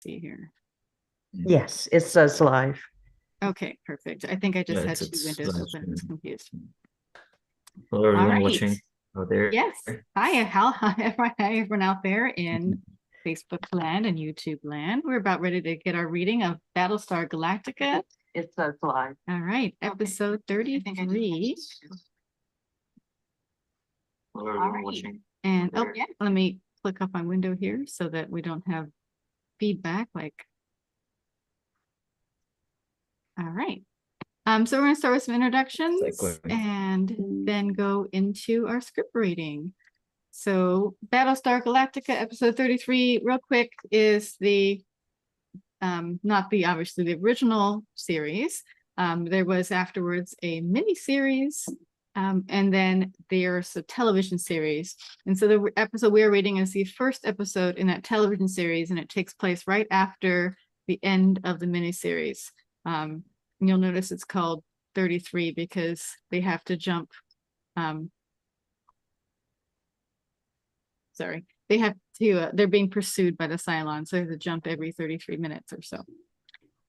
see here. Yes, it says live. Okay, perfect. I think I just Yeah, had two it's windows live open. I was stream. confused. Hello, All everyone right. watching out there. Yes. Hi, hi, everyone out there in Facebook land and YouTube land. We're about ready to get our reading of Battlestar Galactica. It says live. All right, episode 33. Hello, everyone watching. And oh, yeah, let me click up my window here so that we don't have feedback. All right. So we're going to start with some introductions and then go into our script reading. So Battlestar Galactica episode 33, real quick, is the not the obviously the original series. There was afterwards a mini series, and then there's a television series. And so the episode we're reading is the first episode in that television series, and it takes place right after the end of the mini series. You'll notice it's called 33 because they have to jump. Sorry, they have to, they're being pursued by the Cylons, so they have to jump every 33 minutes or so.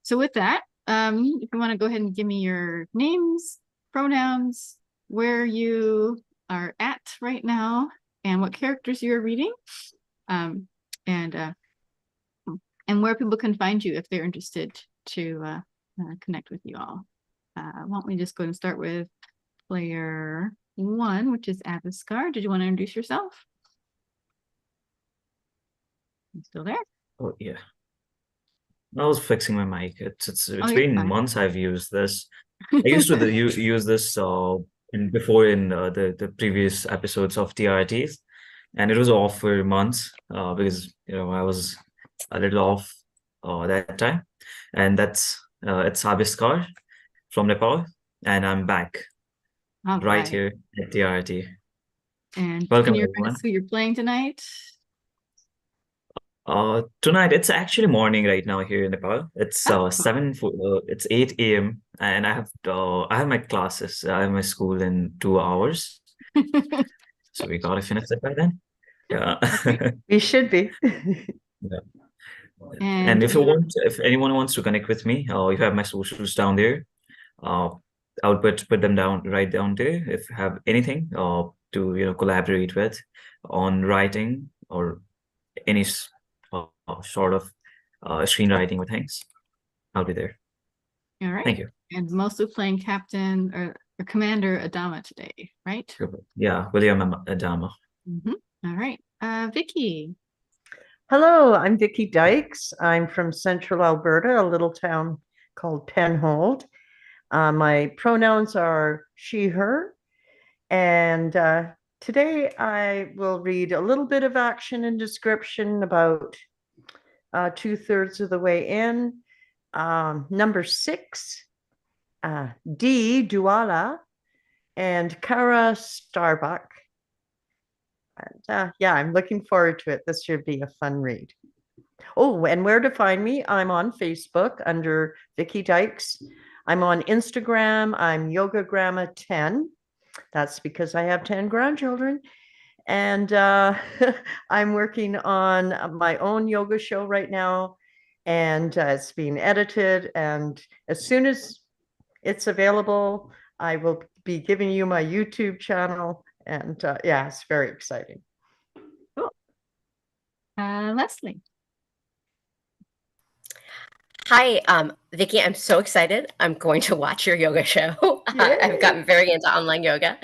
So with that, if you want to go ahead and give me your names, pronouns, where you are at right now, and what characters you're reading, and where people can find you if they're interested to connect with you all. Why don't we just go and start with player 1, which is Aviskar. Did you want to introduce yourself? You still there? Oh yeah. I was fixing my mic. It's you're been fine. months I've used this. I used to use this before in the previous episodes of TRTs, and it was off for months because I was a little off that time, and it's Abiskar from Nepal, and I'm back All right right. here at TRT. And Welcome, can you remind everyone. us who you're playing tonight? Tonight it's actually morning right now here in Nepal. It's Oh, it's 8 a.m. and I have my classes. I have my school in 2 hours, so we gotta finish it by then. Yeah. We should be. Yeah. And and if anyone wants to connect with me, you have my socials down there. Uh, I'll put them down right down there. If you have anything to collaborate with on writing or any sort of screenwriting or things, I'll be there. all right. Thank you. And mostly playing Captain or Commander Adama today, right? Yeah, William Adama. All right. Vicky. Hello, I'm Vicki Dykes. I'm from Central Alberta, a little town called Penhold. My pronouns are she, her, and today I will read a little bit of action and description about 2/3 of the way in. Number 6, D, Duala, and Kara Starbuck. And yeah, I'm looking forward to it. This should be a fun read. Oh, and where to find me? I'm on Facebook under Vicki Dykes. I'm on Instagram. I'm Yoga Grandma 10. That's because I have 10 grandchildren. And I'm working on my own yoga show right now. And it's being edited. And as soon as it's available, I will be giving you my YouTube channel. And yeah, it's very exciting. Cool. Leslie. Hi, Vicki. I'm so excited. I'm going to watch your yoga show. I've gotten very into online yoga.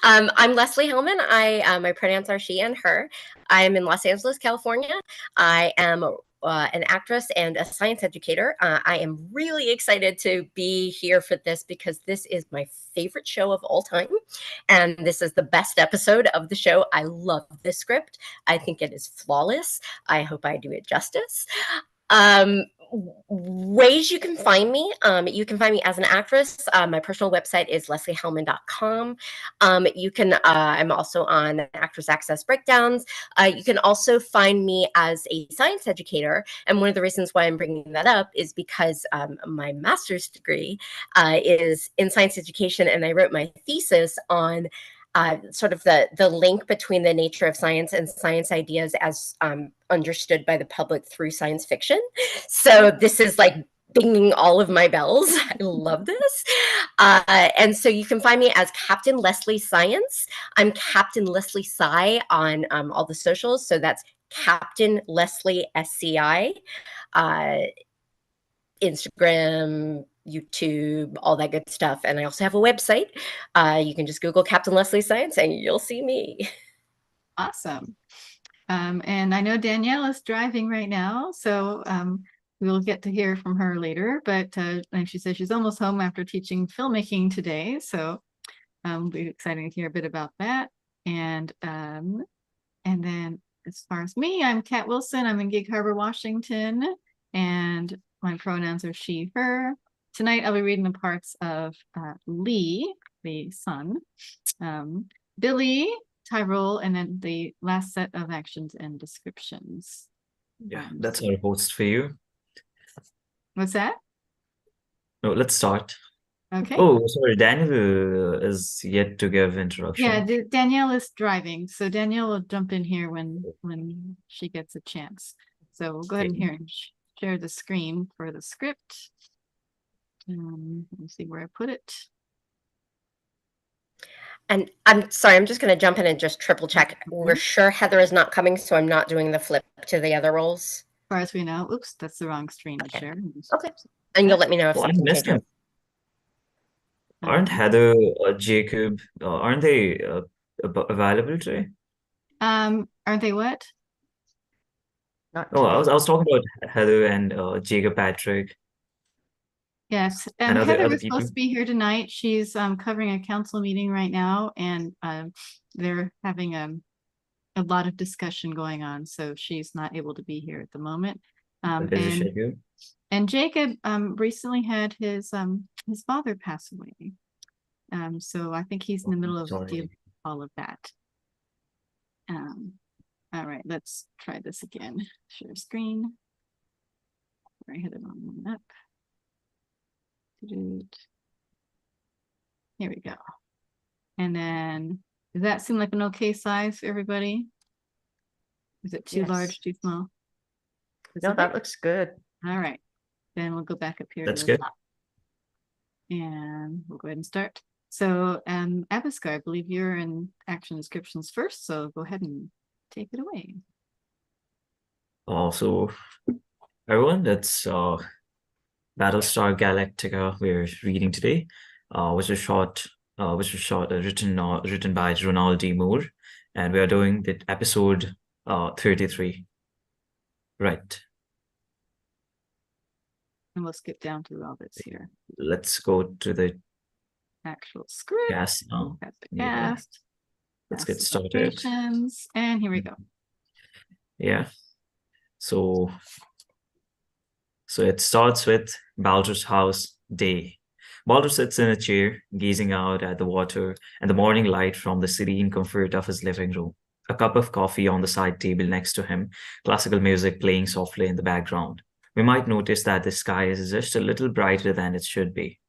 I'm Leslie Hillman. My pronouns are she and her. I'm in Los Angeles, California. I am an actress and a science educator. I am really excited to be here for this because this is my favorite show of all time. And this is the best episode of the show. I love this script. I think it is flawless. I hope I do it justice. Ways you can find me. You can find me as an actress. My personal website is lesliehellman.com. I'm also on Actress Access Breakdowns. You can also find me as a science educator. And one of the reasons why I'm bringing that up is because my master's degree is in science education, and I wrote my thesis on sort of the link between the nature of science and science ideas as understood by the public through science fiction. So this is like dinging all of my bells. I love this. And so you can find me as Captain Leslie Science. I'm Captain Leslie Sci on all the socials. So that's Captain Leslie SCI, Instagram, YouTube, all that good stuff. And I also have a website. You can just Google Captain Leslie Science and you'll see me. Awesome. And I know Danielle is driving right now, so we'll get to hear from her later. But and she says she's almost home after teaching filmmaking today, so it'll be exciting to hear a bit about that. And then as far as me, I'm Kat Wilson. I'm in Gig Harbor, Washington, and my pronouns are she, her. Tonight I'll be reading the parts of Lee, the son, Billy, Tyrol, and then the last set of actions and descriptions. Yeah, that's our host for you. What's that? No, let's start. Okay. Oh, sorry, Daniel is yet to give introduction. Yeah, Danielle is driving, so Danielle will jump in here when she gets a chance. So we'll go ahead and share the screen for the script. Let me see where I put it. And I'm sorry, I'm just going to jump in and just triple check. We're sure Heather is not coming, so I'm not doing the flip to the other roles. As far as we know. Oops, that's the wrong screen to share. Okay. And you'll let me know if Well, I something missed changes. him. Aren't Heather, Jacob, aren't they available today? Aren't they what? Not Oh, I today. was talking about Heather and Jacob Patrick. Yes, And Heather other was people. supposed to be here tonight. She's covering a council meeting right now, and they're having a lot of discussion going on, so she's not able to be here at the moment. Busy schedule. And Jacob recently had his father pass away. So I think he's in the middle of Sorry. dealing with all of that. All right, let's try this again. Share screen. I had it on one up. Here we go. And then, does that seem like an okay size for everybody? Is it too Yes. large, too small? No, that looks good. All right. Then we'll go back up here That's to the good. top. And we'll go ahead and start. So, Abiska, I believe you're in action descriptions first, so go ahead and take it away. So everyone, that's Battlestar Galactica we're reading today, which was written by Ronald D. Moore, and we are doing the episode 33. Right. And we'll skip down through all this here. Let's go to the Actual script. cast now. That's the Yeah. cast. Let's Cast get started. locations, and here we go. Yeah. So it starts with Baldur's house day. Baldur sits in a chair, gazing out at the water and the morning light from the serene comfort of his living room. A cup of coffee on the side table next to him, classical music playing softly in the background. We might notice that the sky is just a little brighter than it should be.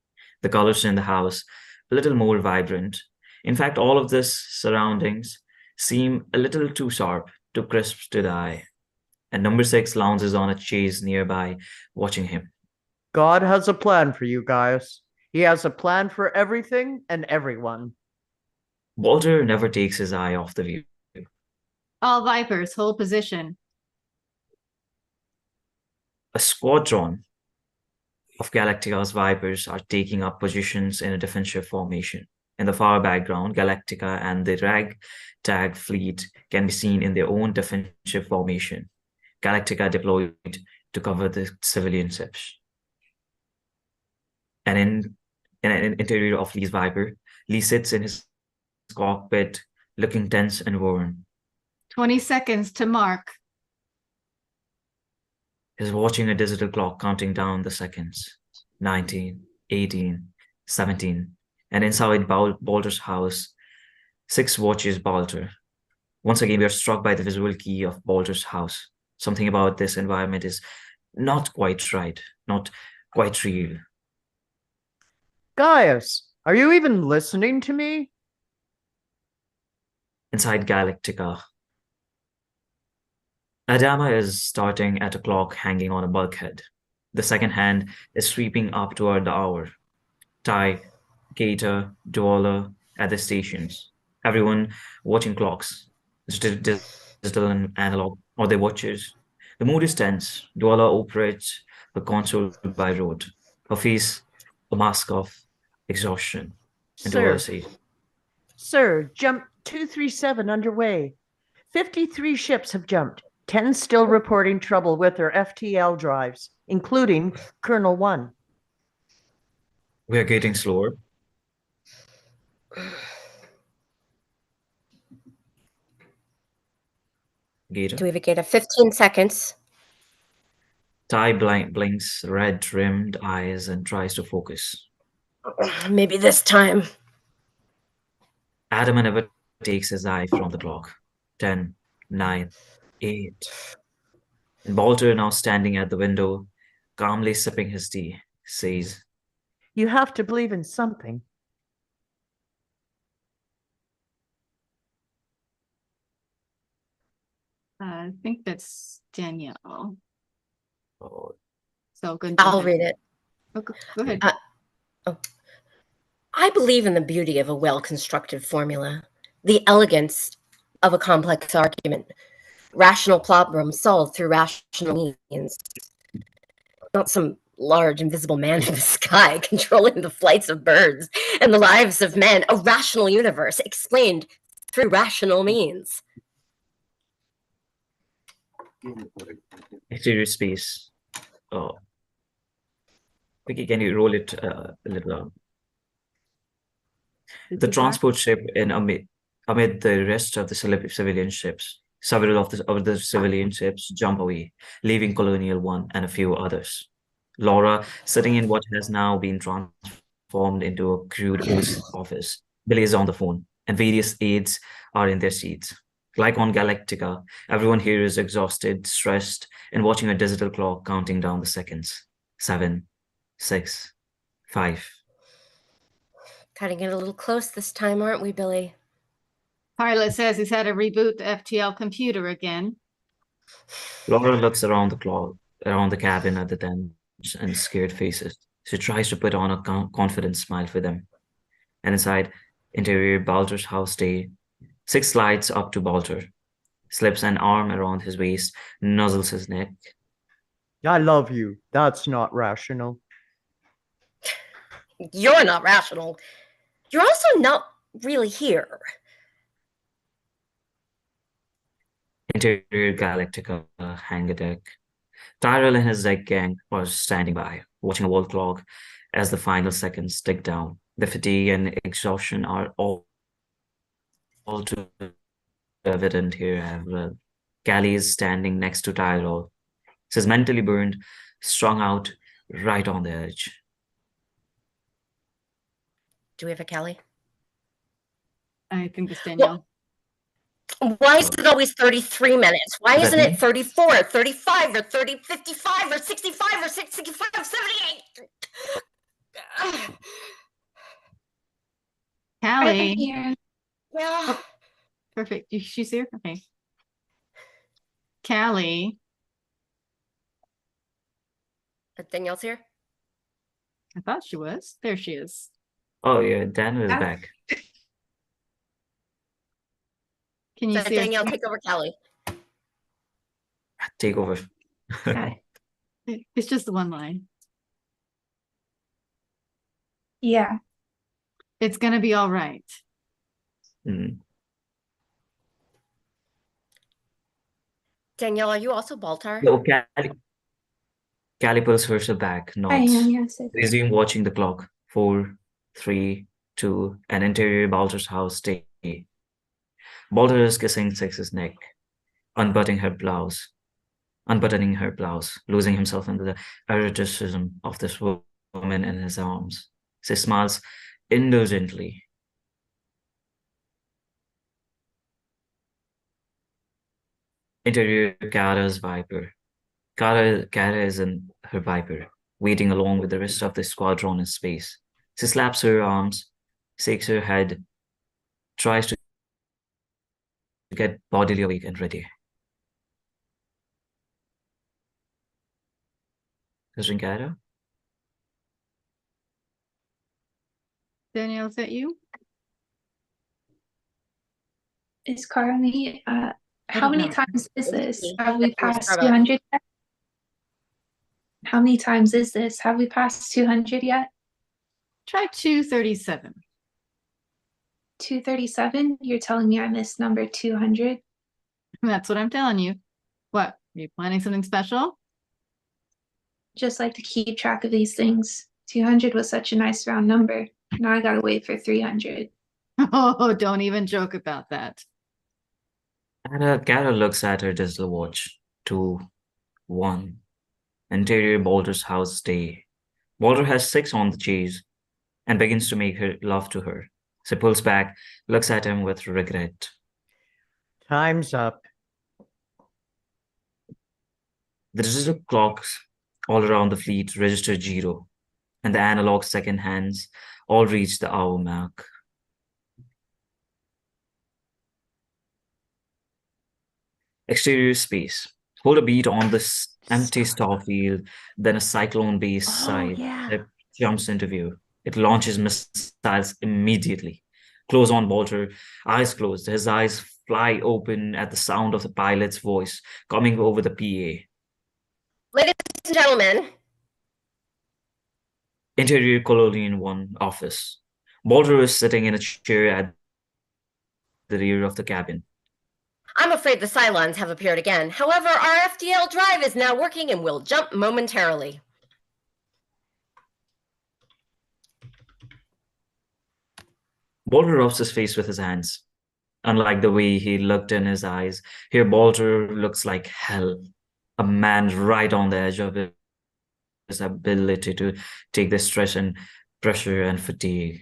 The colors in the house, a little more vibrant. In fact, all of this surroundings seem a little too sharp, too crisp to the eye. And number 6 lounges on a chaise nearby, watching him. God has a plan for you guys. He has a plan for everything and everyone. Walter never takes his eye off the view. All Vipers, hold position. A squadron of Galactica's Vipers are taking up positions in a defensive formation. In the far background, Galactica and the ragtag fleet can be seen in their own defensive formation. Galactica deployed to cover the civilian ships. And in an interior of Lee's Viper, Lee sits in his cockpit, looking tense and worn. 20 seconds to mark. He's watching a digital clock counting down the seconds. 19, 18, 17. And inside Baldur's house, 6 watches Baldur. Once again, we are struck by the visual key of Baldur's house. Something about this environment is not quite right, not quite real. Gaius, are you even listening to me? Inside Galactica, Adama is starting at a clock hanging on a bulkhead. The second hand is sweeping up toward the hour. Ty, Gator, Dwala at the stations. Everyone watching clocks, digital and analog, or their watches. The mood is tense. Dwala operates her console by rote. Her face a mask of exhaustion. And Dwala Sir, says, sir, jump 237 underway. 53 ships have jumped. 10 still reporting trouble with their FTL drives, including Colonel 1. we are getting slower. Gator. Do we have a gate of 15 seconds? Ty blinks red-rimmed eyes and tries to focus. Maybe this time. Adam never takes his eye from the clock. 10, 9, 8. And Balter, now standing at the window, calmly sipping his tea, says, You have to believe in something. I think that's Danielle. oh, So good. I'll read it. Okay, go ahead. I believe in the beauty of a well-constructed formula, the elegance of a complex argument, rational problems solved through rational means, not some large invisible man in the sky controlling the flights of birds and the lives of men, a rational universe explained through rational means. exterior space. Oh, Vicky, can you roll it a little out? The transport ship amid the rest of the civilian ships. Several of the civilian ships jump away, leaving Colonial 1 and a few others. Laura, sitting in what has now been transformed into a crude office. Billy is on the phone, and various aides are in their seats. Like on Galactica, everyone here is exhausted, stressed, and watching a digital clock counting down the seconds. 7, 6, 5. Cutting it a little close this time, aren't we, Billy? Pilot says he's had to reboot the FTL computer again. Laura looks around the cabin at the tense and scared faces. She tries to put on a confident smile for them. And inside, interior Balter's house day, 6 slides up to Balter, slips an arm around his waist, nuzzles his neck. I love you. That's not rational. You're not rational. You're also not really here. Interior Galactica hangar deck. Tyrell and his deck gang are standing by, watching a wall clock as the final seconds tick down. The fatigue and exhaustion are all too evident here as well. Callie is standing next to Tyrell. She's mentally burned, strung out, right on the edge. Do we have a Callie? I think it's Danielle. Why is it always 33 minutes? Why Is that isn't me? it 34, 35, or 30, 55, or 65, or 65, 78? Callie. Here. Yeah. Perfect. She's here? Okay. Callie. Danielle's here? I thought she was. There she is. Oh yeah, Daniel is Ah. back. Can you So see her? Danielle, take over Callie. Take over. Got it. It's just the one line. Yeah. It's gonna be all right. Mm. Danielle, are you also Baltar? No, Callie pulls herself back, I nods. am, yes. Resume watching the clock. 4, 3, 2, and interior Balter's house stay. Balter is kissing Six's neck, unbuttoning her blouse, losing himself into the eroticism of this woman in his arms. She smiles indulgently. Interior Kara's Viper. Kara is in her Viper, waiting along with the rest of the squadron in space. She slaps her arms, shakes her head, tries to get bodily awake and ready. Rinkara? Danielle, is that you? Is Carly, how many know. times is It's this? me. Have we It's me, passed Starbucks. 200 yet? How many times is this? Have we passed 200 yet? Try 237. 237? You're telling me I missed number 200? That's what I'm telling you. What? Are you planning something special? Just like to keep track of these things. 200 was such a nice round number. Now I gotta wait for 300. Oh, don't even joke about that. And Kara looks at her digital watch. 2, 1. Interior Balder's house day. Balder has 6 on the chase and begins to make her love to her. She pulls back, looks at him with regret. Time's up. The digital clocks all around the fleet register 0, and the analog second hands all reach the hour mark. Exterior space. Hold a beat on this empty star field, then a cyclone-based side that jumps into view. It launches missiles immediately. Close on Bolter, eyes closed. His eyes fly open at the sound of the pilot's voice coming over the PA. Ladies and gentlemen, Interior Colonial 1 office. Bolter is sitting in a chair at the rear of the cabin. I'm afraid the Cylons have appeared again. However, our FDL drive is now working and will jump momentarily. Bolter rubs his face with his hands. Unlike the way he looked in his eyes, here Bolter looks like hell. A man right on the edge of his ability to take the stress and pressure and fatigue.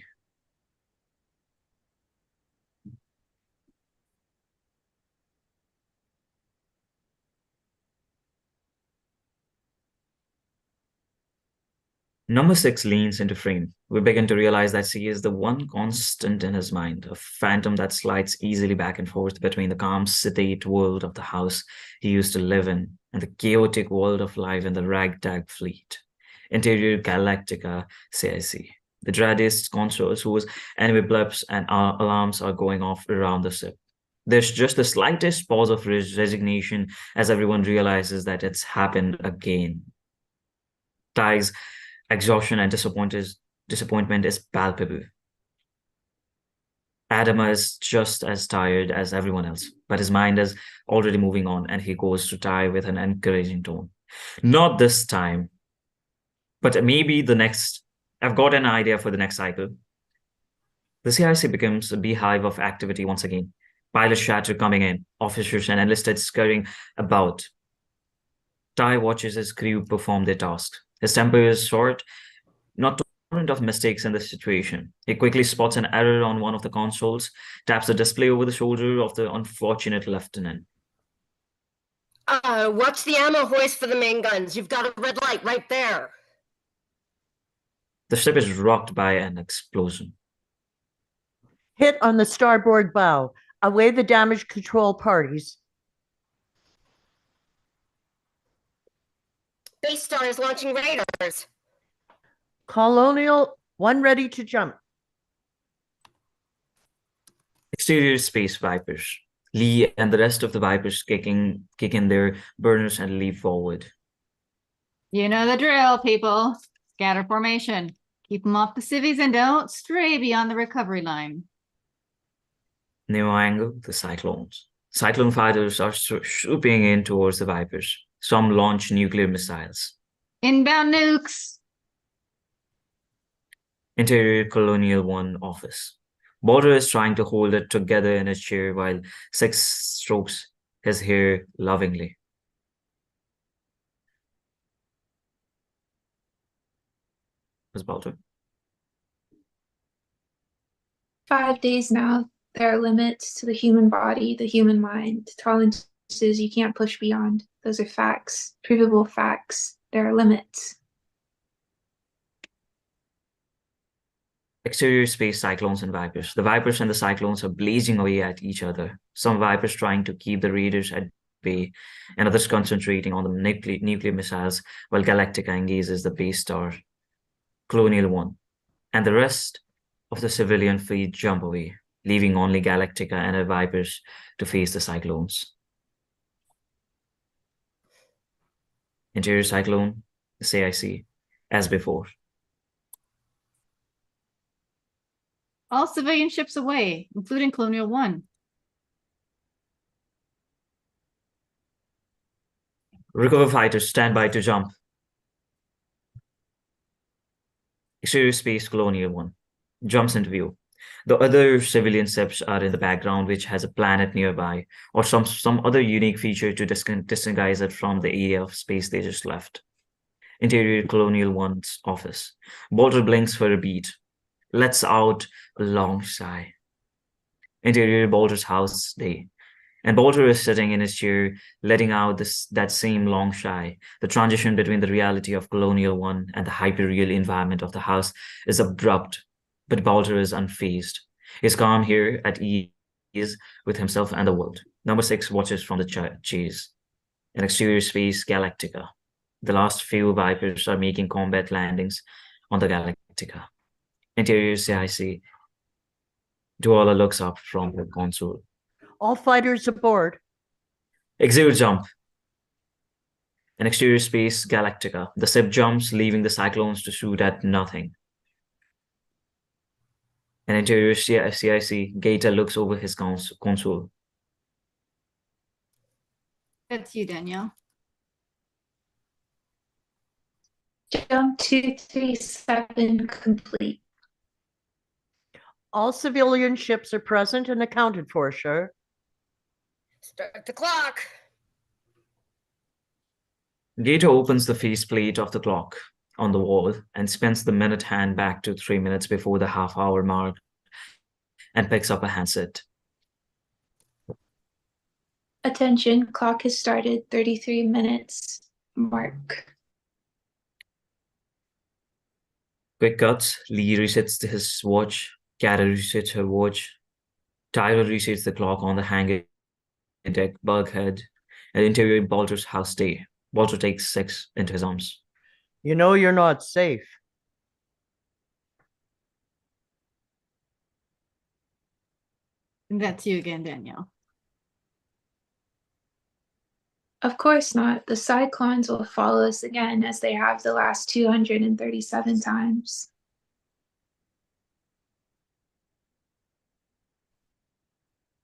Number 6 leans into frame. We begin to realize that she is the one constant in his mind, a phantom that slides easily back and forth between the calm, sedate world of the house he used to live in and the chaotic world of life in the ragtag fleet. Interior Galactica, CIC. The dreadiest consoles whose enemy blips and alarms are going off around the ship. There's just the slightest pause of resignation as everyone realizes that it's happened again. Ty's exhaustion and disappointment is palpable. Adama is just as tired as everyone else, but his mind is already moving on, and he goes to Ty with an encouraging tone. Not this time, but maybe the next. I've got an idea for the next cycle. The CIC becomes a beehive of activity once again. Pilot chatter coming in, officers and enlisted scurrying about. Ty watches his crew perform their tasks. His temper is short, not tolerant of mistakes in this situation. He quickly spots an error on one of the consoles, taps the display over the shoulder of the unfortunate lieutenant. Watch the ammo hoist for the main guns. You've got a red light right there. The ship is rocked by an explosion. Hit on the starboard bow. Away the damage control parties. Battlestar is launching raiders. Colonial 1 ready to jump. Exterior space Vipers. Lee and the rest of the Vipers kick in their burners and leap forward. You know the drill, people. Scatter formation. Keep them off the civvies and don't stray beyond the recovery line. New angle, the Cyclones. Cyclone fighters are swooping in towards the Vipers. Some launch nuclear missiles. Inbound nukes. Interior Colonial 1 office. Balder is trying to hold it together in his chair while Six strokes his hair lovingly. Miss Balder? 5 days now. There are limits to the human body, the human mind, tolerances you can't push beyond. Those are facts, provable facts. There are limits. Exterior space cyclones and vipers. The vipers and the cyclones are blazing away at each other. Some vipers trying to keep the raiders at bay, and others concentrating on the nuclear missiles, while Galactica engages the base star, Colonial One. And the rest of the civilian fleet jump away, leaving only Galactica and her vipers to face the cyclones. Interior cyclone, the CIC, as before. All civilian ships away, including Colonial One. Recover fighters, stand by to jump. Exterior space, Colonial One. Jumps into view. The other civilian ships are in the background, which has a planet nearby, or some other unique feature to disguise it from the area of space they just left. Interior Colonial One's office. Bolter blinks for a beat. Lets out a long sigh. Interior Bolter's house day. And Bolter is sitting in his chair, letting out that same long sigh. The transition between the reality of Colonial One and the hyper-real environment of the house is abrupt, but Bolter is unfazed. He's calm here at ease with himself and the world. Number 6 watches from the chase. In exterior space, Galactica. The last few Vipers are making combat landings on the Galactica. Interior CIC. Duala looks up from her console. All fighters aboard. Exterior jump. In exterior space, Galactica. The ship jumps, leaving the Cyclones to shoot at nothing. In interior CIC, Gaeta looks over his console. That's you, Danielle. Jump 237 complete. All civilian ships are present and accounted for, sure. Start the clock. Gaeta opens the faceplate of the clock on the wall and spins the minute hand back to 3 minutes before the half-hour mark and picks up a handset. Attention, clock has started, 33 minutes mark. Quick cuts. Lee resets his watch. Kara resets her watch. Tyler resets the clock on the hangar deck, Bughead, and interior Bolter's house day. Bolter takes 6 into his arms. You know you're not safe. And that's you again, Danielle. Of course not. The cyclones will follow us again as they have the last 237 times.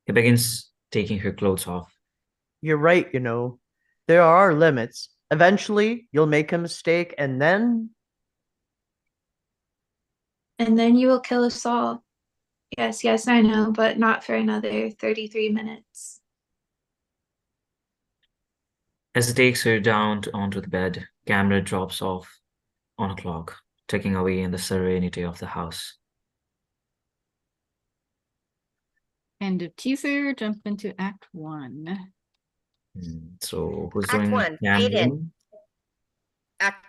He begins taking her clothes off. You're right, you know. There are limits. Eventually, you'll make a mistake, and then... And then you will kill us all. Yes, yes, I know, but not for another 33 minutes. As he takes her down onto the bed, camera drops off on a clock, ticking away in the serenity of the house. End of teaser, jump into Act 1. So who's Act doing 1, Cam fade in. one?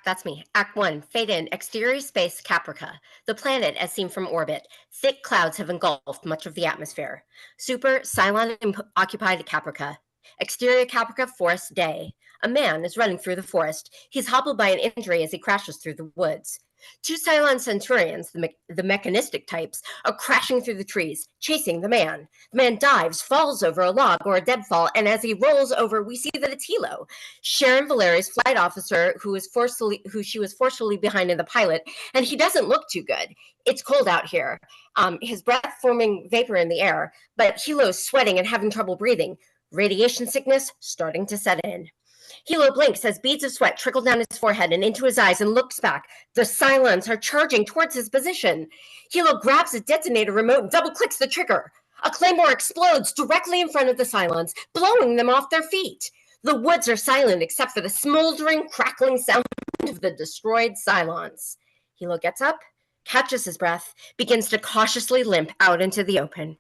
That's me. Act 1, fade in. Exterior space, Caprica. The planet as seen from orbit. Thick clouds have engulfed much of the atmosphere. Super Cylon occupied Caprica. Exterior Caprica forest day. A man is running through the forest. He's hobbled by an injury as he crashes through the woods. 2 Cylon Centurions, the mechanistic types, are crashing through the trees, chasing the man. The man dives, falls over a log or a deadfall, and as he rolls over, we see that it's Hilo, Sharon Valeri's flight officer, who she was forcefully behind in the pilot, and he doesn't look too good. It's cold out here. His breath forming vapor in the air, but Hilo's sweating and having trouble breathing. Radiation sickness starting to set in. Hilo blinks as beads of sweat trickle down his forehead and into his eyes and looks back. The Cylons are charging towards his position. Hilo grabs a detonator remote and double-clicks the trigger. A claymore explodes directly in front of the Cylons, blowing them off their feet. The woods are silent except for the smoldering, crackling sound of the destroyed Cylons. Hilo gets up, catches his breath, begins to cautiously limp out into the open.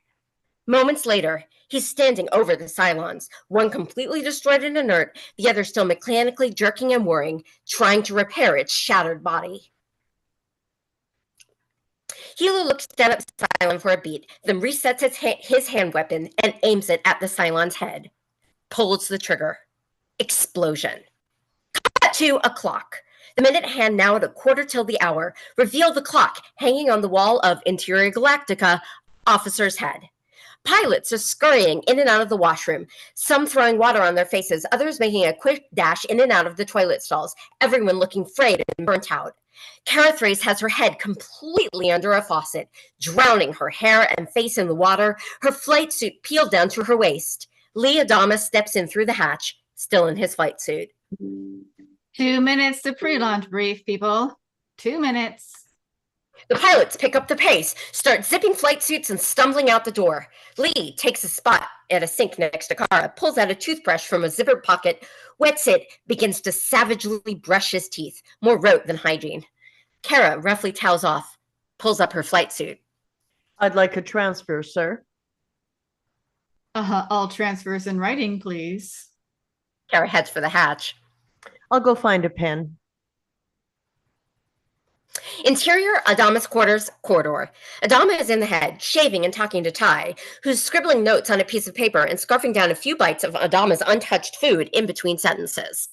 Moments later, he's standing over the Cylons, one completely destroyed and inert, the other still mechanically jerking and whirring, trying to repair its shattered body. Hilo looks down at Cylon for a beat, then resets his hand weapon and aims it at the Cylon's head. Pulls the trigger. Explosion. Cut to a clock. The minute hand, now at 1/4 till the hour, reveal the clock hanging on the wall of Interior Galactica, officer's head. Pilots are scurrying in and out of the washroom, some throwing water on their faces, others making a quick dash in and out of the toilet stalls, everyone looking frayed and burnt out. Kara Thrace has her head completely under a faucet, drowning her hair and face in the water, her flight suit peeled down to her waist. Lee Adama steps in through the hatch, still in his flight suit. 2 minutes to pre-launch brief, people. 2 minutes. The pilots pick up the pace, start zipping flight suits and stumbling out the door. Lee takes a spot at a sink next to Kara, pulls out a toothbrush from a zippered pocket, wets it, begins to savagely brush his teeth, more rote than hygiene. Kara roughly towels off, pulls up her flight suit. I'd like a transfer, sir. All transfers in writing, please. Kara heads for the hatch. I'll go find a pen. Interior, Adama's quarters, corridor. Adama is in the head, shaving and talking to Ty, who's scribbling notes on a piece of paper and scarfing down a few bites of Adama's untouched food in between sentences.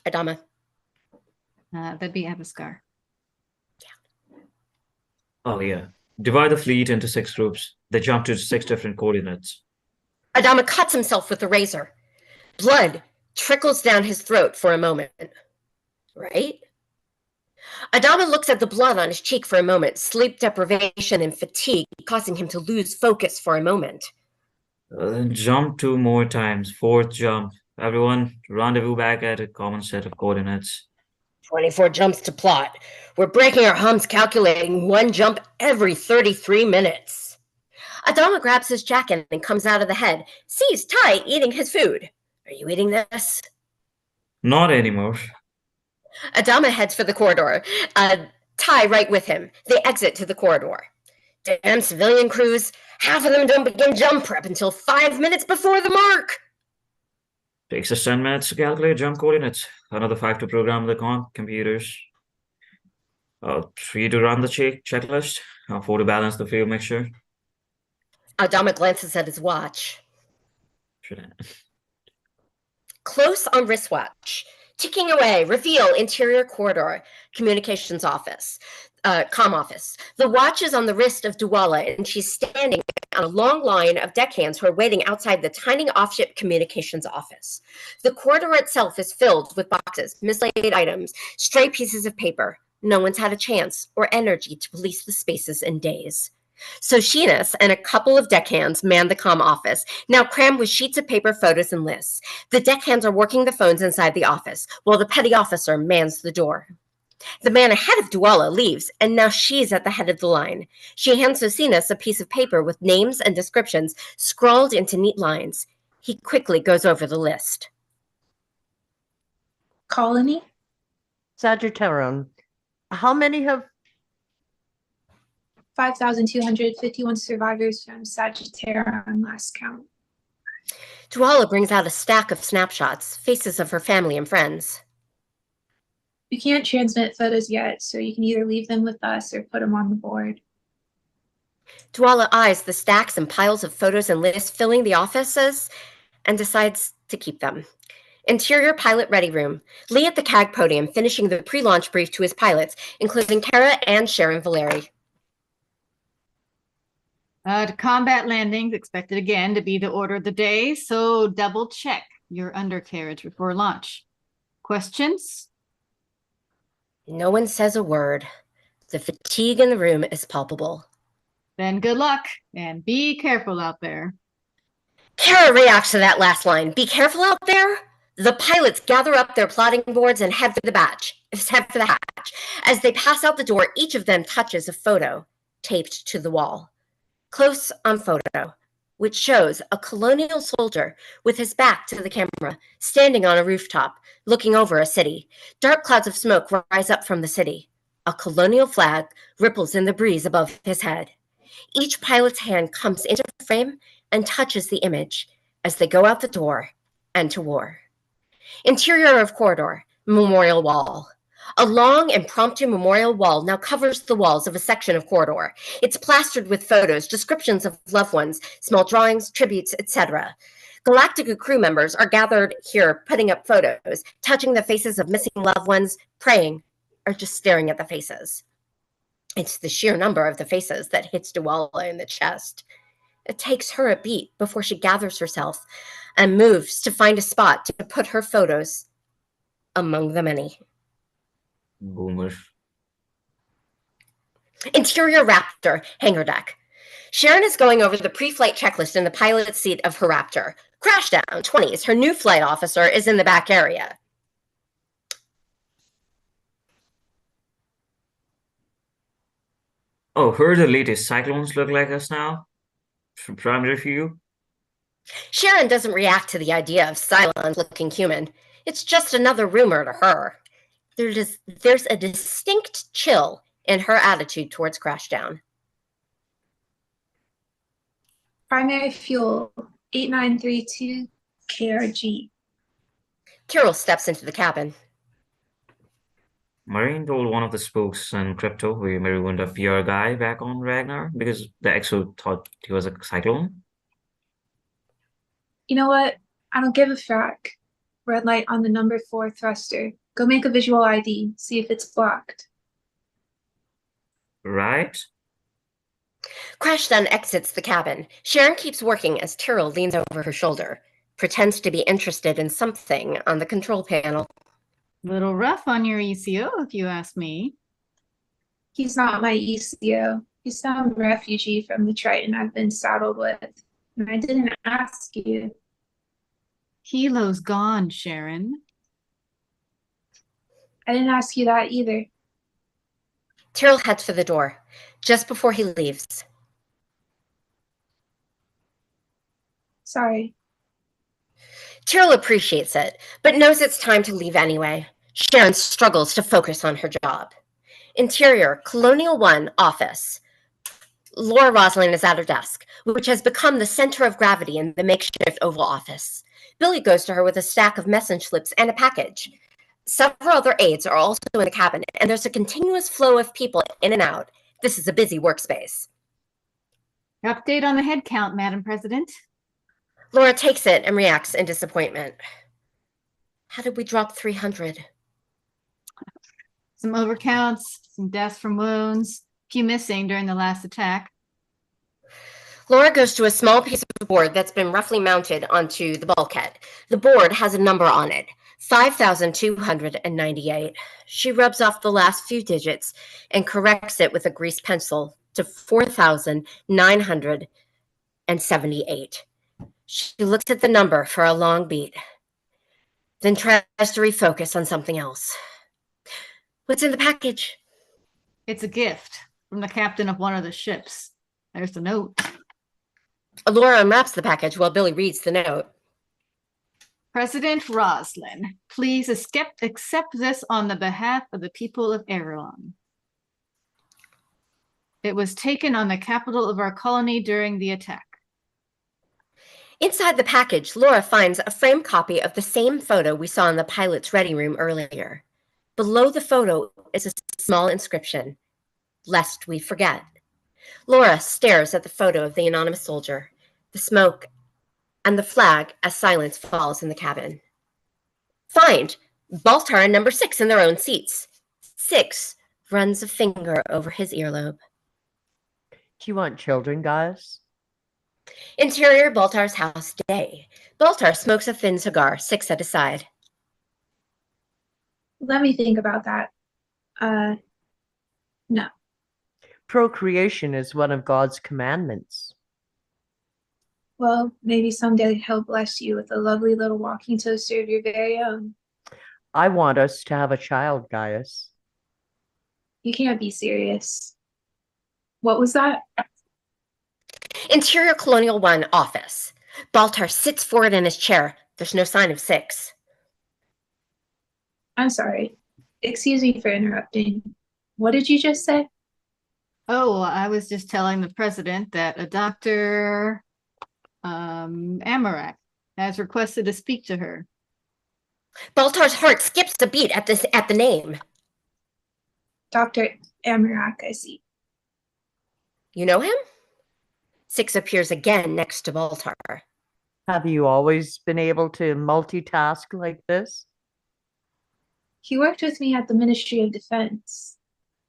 Adama. That'd be Avaskar. Oh, yeah. Divide the fleet into 6 groups. They jump to 6 different coordinates. Adama cuts himself with the razor. Blood trickles down his throat for a moment. Right? Adama looks at the blood on his cheek for a moment, sleep deprivation and fatigue causing him to lose focus for a moment. Then jump 2 more times. 4th jump. Everyone, rendezvous back at a common set of coordinates. 24 jumps to plot. We're breaking our hums calculating 1 jump every 33 minutes. Adama grabs his jacket and comes out of the head, sees Ty eating his food. Are you eating this? Not anymore. Adama heads for the corridor. Ty right with him. They exit to the corridor. Damn civilian crews. Half of them don't begin jump prep until 5 minutes before the mark. Takes us 10 minutes to calculate jump coordinates. Another 5 to program the computers. 3 to run the checklist. 4 to balance the fuel mixture. Adama glances at his watch. Should I? Close on wristwatch. Ticking away. Reveal interior corridor. Communications office. Comm office. The watch is on the wrist of Duwala, and she's standing on a long line of deckhands who are waiting outside the tiny off-ship communications office. The corridor itself is filled with boxes, mislaid items, stray pieces of paper. No one's had a chance or energy to police the spaces in days. So Sheenus and a couple of deckhands man the comm office, now crammed with sheets of paper, photos, and lists. The deckhands are working the phones inside the office, while the petty officer mans the door. The man ahead of Duwala leaves, and now she's at the head of the line. She hands Sosinus a piece of paper with names and descriptions scrawled into neat lines. He quickly goes over the list. Colony? Sagittarian. How many have 5,251 survivors from Sagittarius on last count. Duwala brings out a stack of snapshots, faces of her family and friends. We can't transmit photos yet, so you can either leave them with us or put them on the board. Duwala eyes the stacks and piles of photos and lists filling the offices and decides to keep them. Interior pilot ready room. Lee at the CAG podium finishing the pre-launch brief to his pilots, including Kara and Sharon Valeri. Combat landings expected again to be the order of the day, so double check your undercarriage before launch. Questions? No one says a word. The fatigue in the room is palpable. Then good luck and be careful out there. Kara reacts to that last line. Be careful out there. The pilots gather up their plotting boards and head for the hatch. As they pass out the door, each of them touches a photo taped to the wall. Close on photo, which shows a colonial soldier with his back to the camera, standing on a rooftop, looking over a city. Dark clouds of smoke rise up from the city. A colonial flag ripples in the breeze above his head. Each pilot's hand comes into frame and touches the image as they go out the door and to war. Interior of corridor, memorial wall. A long impromptu memorial wall now covers the walls of a section of corridor. It's plastered with photos, descriptions of loved ones, small drawings, tributes, etc. Galactica crew members are gathered here, putting up photos, touching the faces of missing loved ones, praying, or just staring at the faces. It's the sheer number of the faces that hits Dwala in the chest. It takes her a beat before she gathers herself and moves to find a spot to put her photos among the many. Boomer. Interior Raptor, hangar deck. Sharon is going over the pre-flight checklist in the pilot's seat of her Raptor. Crashdown 20s. Her new flight officer is in the back area. Oh, heard the latest cyclones look like us now? From primary view? Sharon doesn't react to the idea of Cylons looking human. It's just another rumor to her. There's a distinct chill in her attitude towards Crashdown. Primary fuel 8932 KRG. Tyrrell steps into the cabin. Marine told one of the spokes in crypto we marooned a PR guy back on Ragnar because the EXO thought he was a cyclone. You know what? I don't give a frack. Red light on the number 4 thruster. Go make a visual ID. See if it's blocked. Right? Crashdown exits the cabin. Sharon keeps working as Tyrrell leans over her shoulder, pretends to be interested in something on the control panel. Little rough on your ECO, if you ask me. He's not my ECO. He's some refugee from the Triton I've been saddled with. And I didn't ask you. Kilo's gone, Sharon. I didn't ask you that either. Tyrrell heads for the door, just before he leaves. Sorry. Tyrrell appreciates it, but knows it's time to leave anyway. Sharon struggles to focus on her job. Interior, Colonial 1 office. Laura Roslin is at her desk, which has become the center of gravity in the makeshift Oval Office. Billy goes to her with a stack of message slips and a package. Several other aides are also in the cabin, and there's a continuous flow of people in and out. This is a busy workspace. Update on the head count, Madam President. Laura takes it and reacts in disappointment. How did we drop 300? Some overcounts, some deaths from wounds, a few missing during the last attack. Laura goes to a small piece of board that's been roughly mounted onto the bulkhead. The board has a number on it, 5,298. She rubs off the last few digits and corrects it with a greased pencil to 4,978. She looks at the number for a long beat, then tries to refocus on something else. What's in the package? It's a gift from the captain of one of the ships. There's the note. Laura unwraps the package while Billy reads the note. President Roslin, please accept this on the behalf of the people of Erewhon. It was taken on the capital of our colony during the attack. Inside the package, Laura finds a framed copy of the same photo we saw in the pilot's ready room earlier. Below the photo is a small inscription, "Lest we forget." Laura stares at the photo of the anonymous soldier, the smoke, and the flag as silence falls in the cabin. Find Baltar and number 6 in their own seats. 6 runs a finger over his earlobe. Do you want children, guys? Interior Baltar's house day. Baltar smokes a thin cigar, 6 at his side. Let me think about that. No. Procreation is one of God's commandments. Well, maybe someday he'll bless you with a lovely little walking toaster of your very own. I want us to have a child, Gaius. You can't be serious. What was that? Interior Colonial 1 office. Baltar sits forward in his chair. There's no sign of 6. I'm sorry. Excuse me for interrupting. What did you just say? Oh, I was just telling the president that a Dr. Amarak has requested to speak to her. Baltar's heart skips a beat at the name. Dr. Amarak, I see. You know him? 6 appears again next to Baltar. Have you always been able to multitask like this? He worked with me at the Ministry of Defense.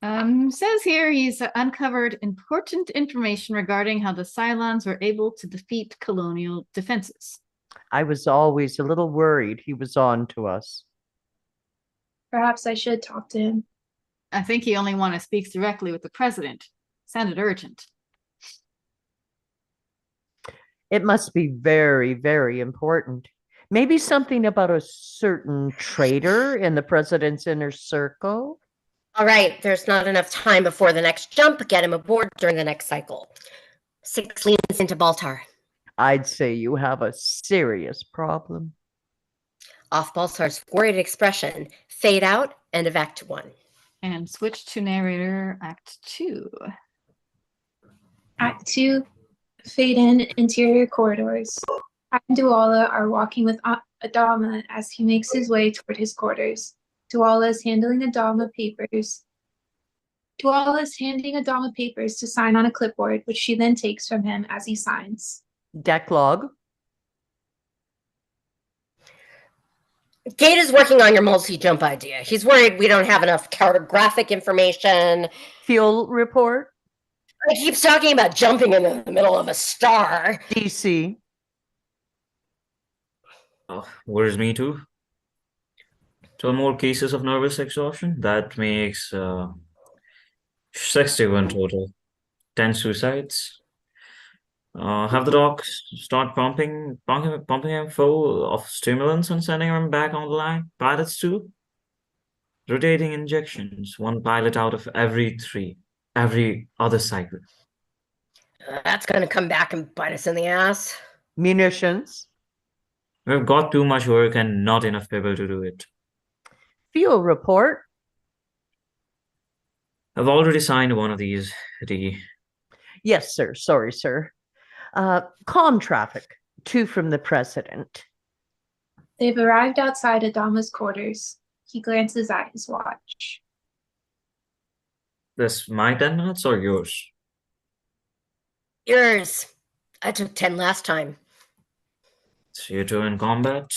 Says here he's uncovered important information regarding how the Cylons were able to defeat colonial defenses. I was always a little worried he was on to us. Perhaps I should talk to him. I think he only want to speak directly with the president. Sounded urgent. It must be very, very important. Maybe something about a certain traitor in the president's inner circle? All right, there's not enough time before the next jump. Get him aboard during the next cycle. 6 leans into Baltar. I'd say you have a serious problem. Off Baltar's worried expression, fade out, end of Act 1. And switch to narrator Act 2. Act 2, fade in interior corridors. Pat and Duala are walking with Adama as he makes his way toward his quarters. Duala is handing Adama papers. Duala is handing Adama papers to sign on a clipboard, which she then takes from him as he signs. Decklog. Gate is working on your multi-jump idea. He's worried we don't have enough cartographic information. Fuel report. He keeps talking about jumping in the middle of a star. DC. Worries me too. 12 more cases of nervous exhaustion. That makes 61 total. 10 suicides. Have the docs start pumping him full of stimulants and sending him back on the line. Pilots too. Rotating injections. 1 pilot out of every 3. Every other cycle. That's going to come back and bite us in the ass. Munitions. We've got too much work and not enough people to do it. Fuel report. I've already signed one of these, D. Yes, sir. Sorry, sir. Comm traffic. 2 from the president. They've arrived outside Adama's quarters. He glances at his watch. This my 10 minutes or yours? Yours. I took 10 last time. It's you two in combat.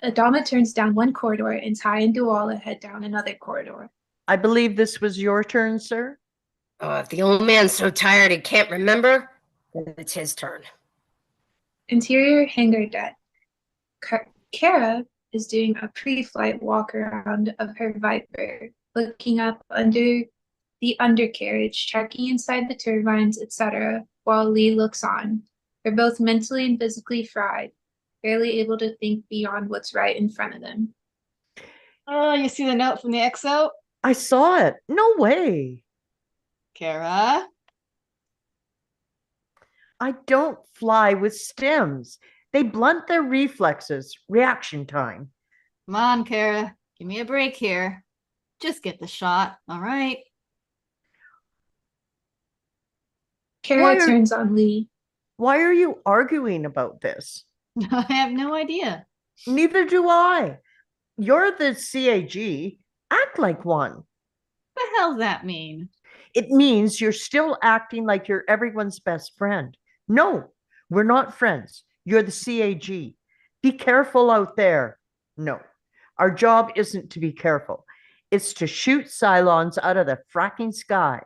Adama turns down one corridor and Ty and Duala head down another corridor. I believe this was your turn, sir. If the old man's so tired he can't remember, then it's his turn. Interior hangar deck. Kara is doing a pre-flight walk around of her Viper, looking up under the undercarriage, checking inside the turbines, etc., while Lee looks on. They're both mentally and physically fried, barely able to think beyond what's right in front of them. Oh, you see the note from the XO? I saw it. No way. Kara? I don't fly with stims. They blunt their reflexes. Reaction time. Come on, Kara. Give me a break here. Just get the shot, all right? Kara turns on Lee. Why are you arguing about this? I have no idea. Neither do I. You're the CAG. Act like one. What the hell does that mean? It means you're still acting like you're everyone's best friend. No, we're not friends. You're the CAG. Be careful out there. No, our job isn't to be careful. It's to shoot Cylons out of the fracking sky.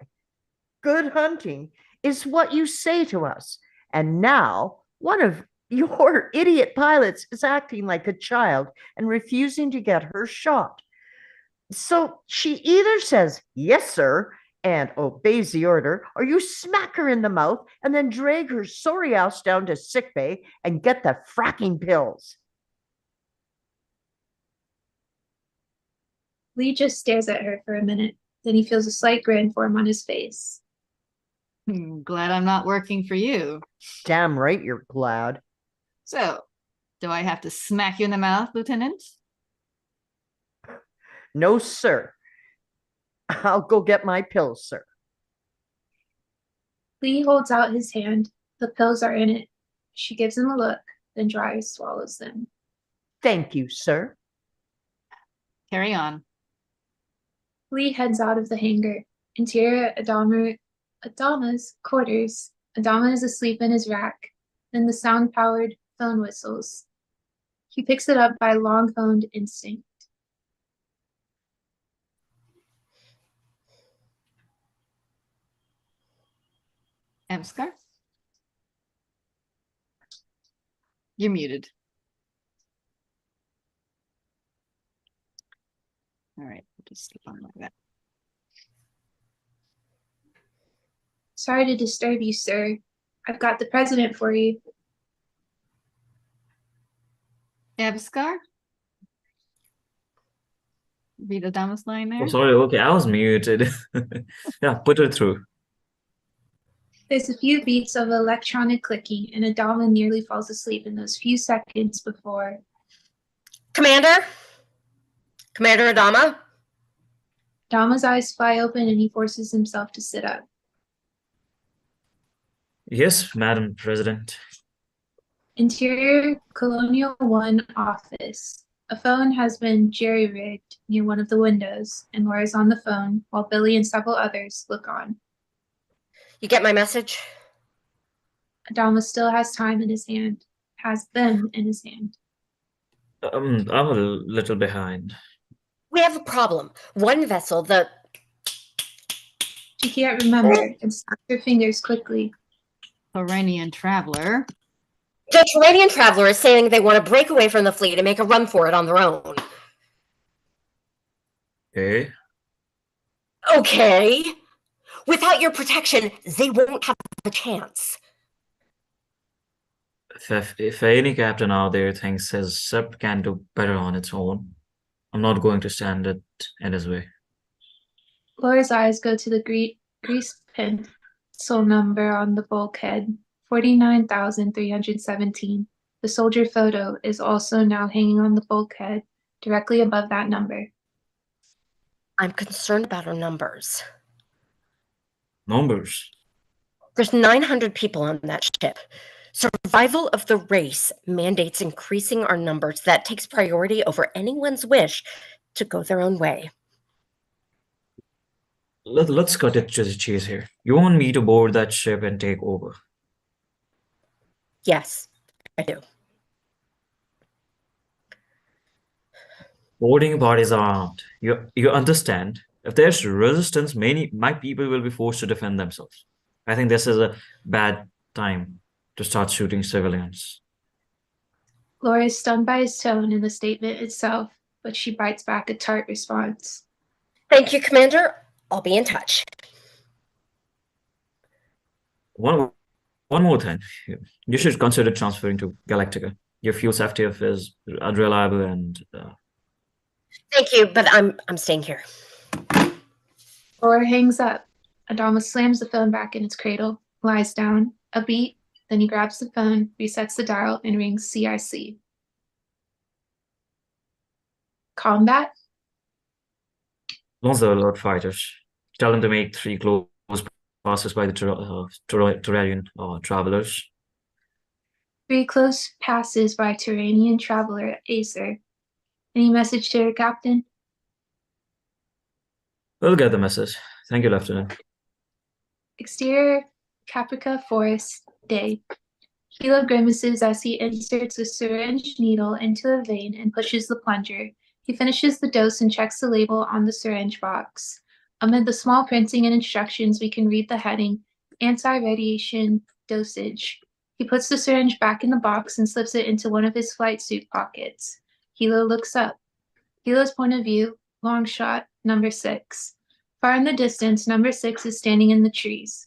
Good hunting is what you say to us. And now one of your idiot pilots is acting like a child and refusing to get her shot. So she either says, yes, sir, and obeys the order, or you smack her in the mouth and then drag her sorry ass down to sickbay and get the fracking pills. Lee just stares at her for a minute. Then he feels a slight grin form on his face. Glad I'm not working for you. Damn right you're glad. So, do I have to smack you in the mouth, Lieutenant? No, sir. I'll go get my pills, sir. Lee holds out his hand. The pills are in it. She gives him a look, then dry swallows them. Thank you, sir. Carry on. Lee heads out of the hangar. Interior Adama's quarters. Adama is asleep in his rack. Then the sound-powered phone whistles. He picks it up by long-phoned instinct. Amskar? You're muted. All right, just keep on like that. Sorry to disturb you, sir. I've got the president for you. Amskar? Read Adama's line there. Oh, sorry. Okay, I was muted. Yeah, put her through. There's a few beats of electronic clicking, and Adama nearly falls asleep in those few seconds before. Commander? Commander Adama? Adama's eyes fly open and he forces himself to sit up. Yes, Madam President. Interior Colonial 1 office. A phone has been jerry-rigged near one of the windows, and Laura's on the phone while Billy and several others look on. You get my message? Adama still has time in his hand, has them in his hand. I'm a little behind. We have a problem. One vessel, the... She can't remember and snaps her fingers quickly. Iranian traveler. The Turanian traveler is saying they want to break away from the fleet and make a run for it on their own. Okay. Okay. Without your protection, they won't have a chance. If any captain out there thinks his ship can do better on its own, I'm not going to stand it in his way. Laura's eyes go to the grease pencil number on the bulkhead, 49,317. The soldier photo is also now hanging on the bulkhead, directly above that number. I'm concerned about our numbers. Numbers? There's 900 people on that ship. Survival of the race mandates increasing our numbers. That takes priority over anyone's wish to go their own way. Let's cut it to the chase here. You want me to board that ship and take over? Yes, I do. Boarding parties are armed. You understand? If there's resistance, my people will be forced to defend themselves. I think this is a bad time to start shooting civilians. Laura is stunned by his tone and the statement itself, but she bites back a tart response. Thank you, Commander. I'll be in touch. One more thing. You should consider transferring to Galactica. Your fuel safety is unreliable and... Thank you, but I'm staying here. Laura hangs up. Adama slams the phone back in its cradle, lies down, a beat, then he grabs the phone, resets the dial, and rings CIC. Combat? Launch the alert fighters. Tell them to make 3 close passes by the Turanian travelers. 3 close passes by Turanian traveler Acer. Any message to her captain? We'll get the message. Thank you, Lieutenant. Exterior Caprica Forest, day. Hilo grimaces as he inserts a syringe needle into a vein and pushes the plunger. He finishes the dose and checks the label on the syringe box. Amid the small printing and instructions, we can read the heading, Anti-Radiation Dosage. He puts the syringe back in the box and slips it into one of his flight suit pockets. Hilo looks up. Hilo's point of view, long shot, number 6. Far in the distance, number 6 is standing in the trees.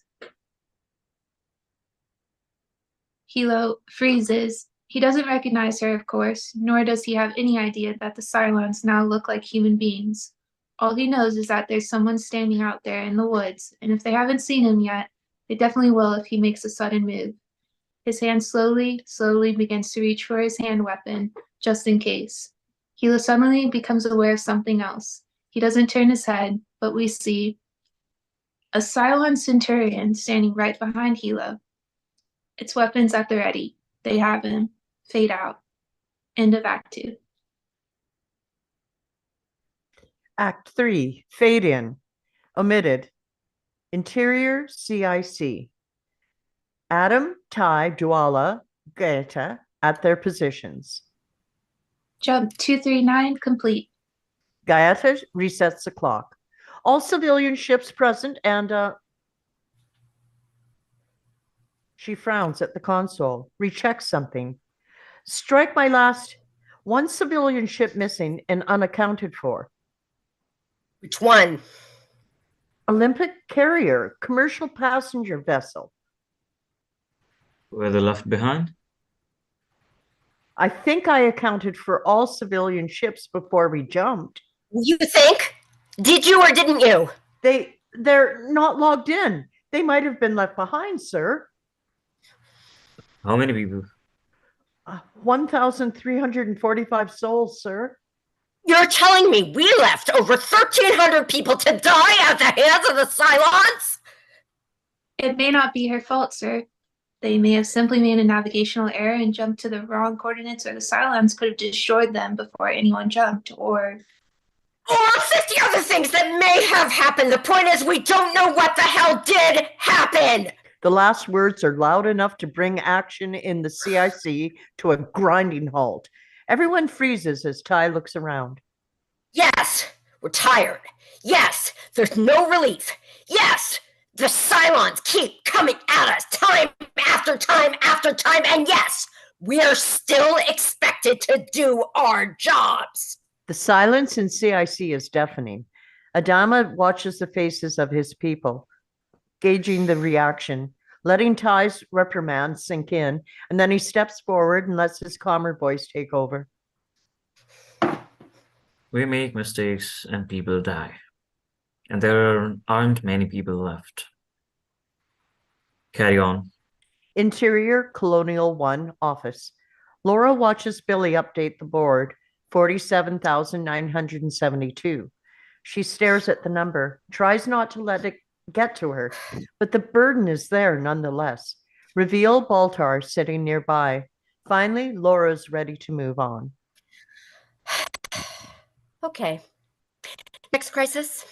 Hilo freezes. He doesn't recognize her, of course, nor does he have any idea that the Cylons now look like human beings. All he knows is that there's someone standing out there in the woods, and if they haven't seen him yet, they definitely will if he makes a sudden move. His hand slowly begins to reach for his hand weapon, just in case. Hilo suddenly becomes aware of something else. He doesn't turn his head, but we see a Cylon Centurion standing right behind Hilo. Its weapons at the ready. They have him. Fade out. End of Act 2. Act 3, fade in. Omitted. Interior CIC. Adam, Ty, Dwala, Gaeta at their positions. Jump 239 complete. Gaeta resets the clock. All civilian ships present and she frowns at the console, rechecks something. Strike my last. One civilian ship missing and unaccounted for. Which one? Olympic carrier, commercial passenger vessel. Were they left behind? I think I accounted for all civilian ships before we jumped. You think? Did you or didn't you? They're not logged in. They might have been left behind, sir. How many people? 1,345 souls, sir. You're telling me we left over 1,300 people to die at the hands of the Cylons? It may not be her fault, sir. They may have simply made a navigational error and jumped to the wrong coordinates, or the Cylons could have destroyed them before anyone jumped, or 50 other things that may have happened. The point is, we don't know what the hell did happen. The last words are loud enough to bring action in the CIC to a grinding halt. Everyone freezes as Ty looks around. Yes, we're tired. Yes, there's no relief. Yes, the Cylons keep coming at us time after time after time. And yes, we are still expected to do our jobs. The silence in CIC is deafening. Adama watches the faces of his people, gauging the reaction, letting Ty's reprimand sink in, and then he steps forward and lets his calmer voice take over. We make mistakes and people die. And there aren't many people left. Carry on. Interior Colonial 1 office. Laura watches Billy update the board, 47,972. She stares at the number, tries not to let it get to her, but the burden is there nonetheless. Reveal Baltar sitting nearby. Finally, Laura's ready to move on. Okay. Next crisis?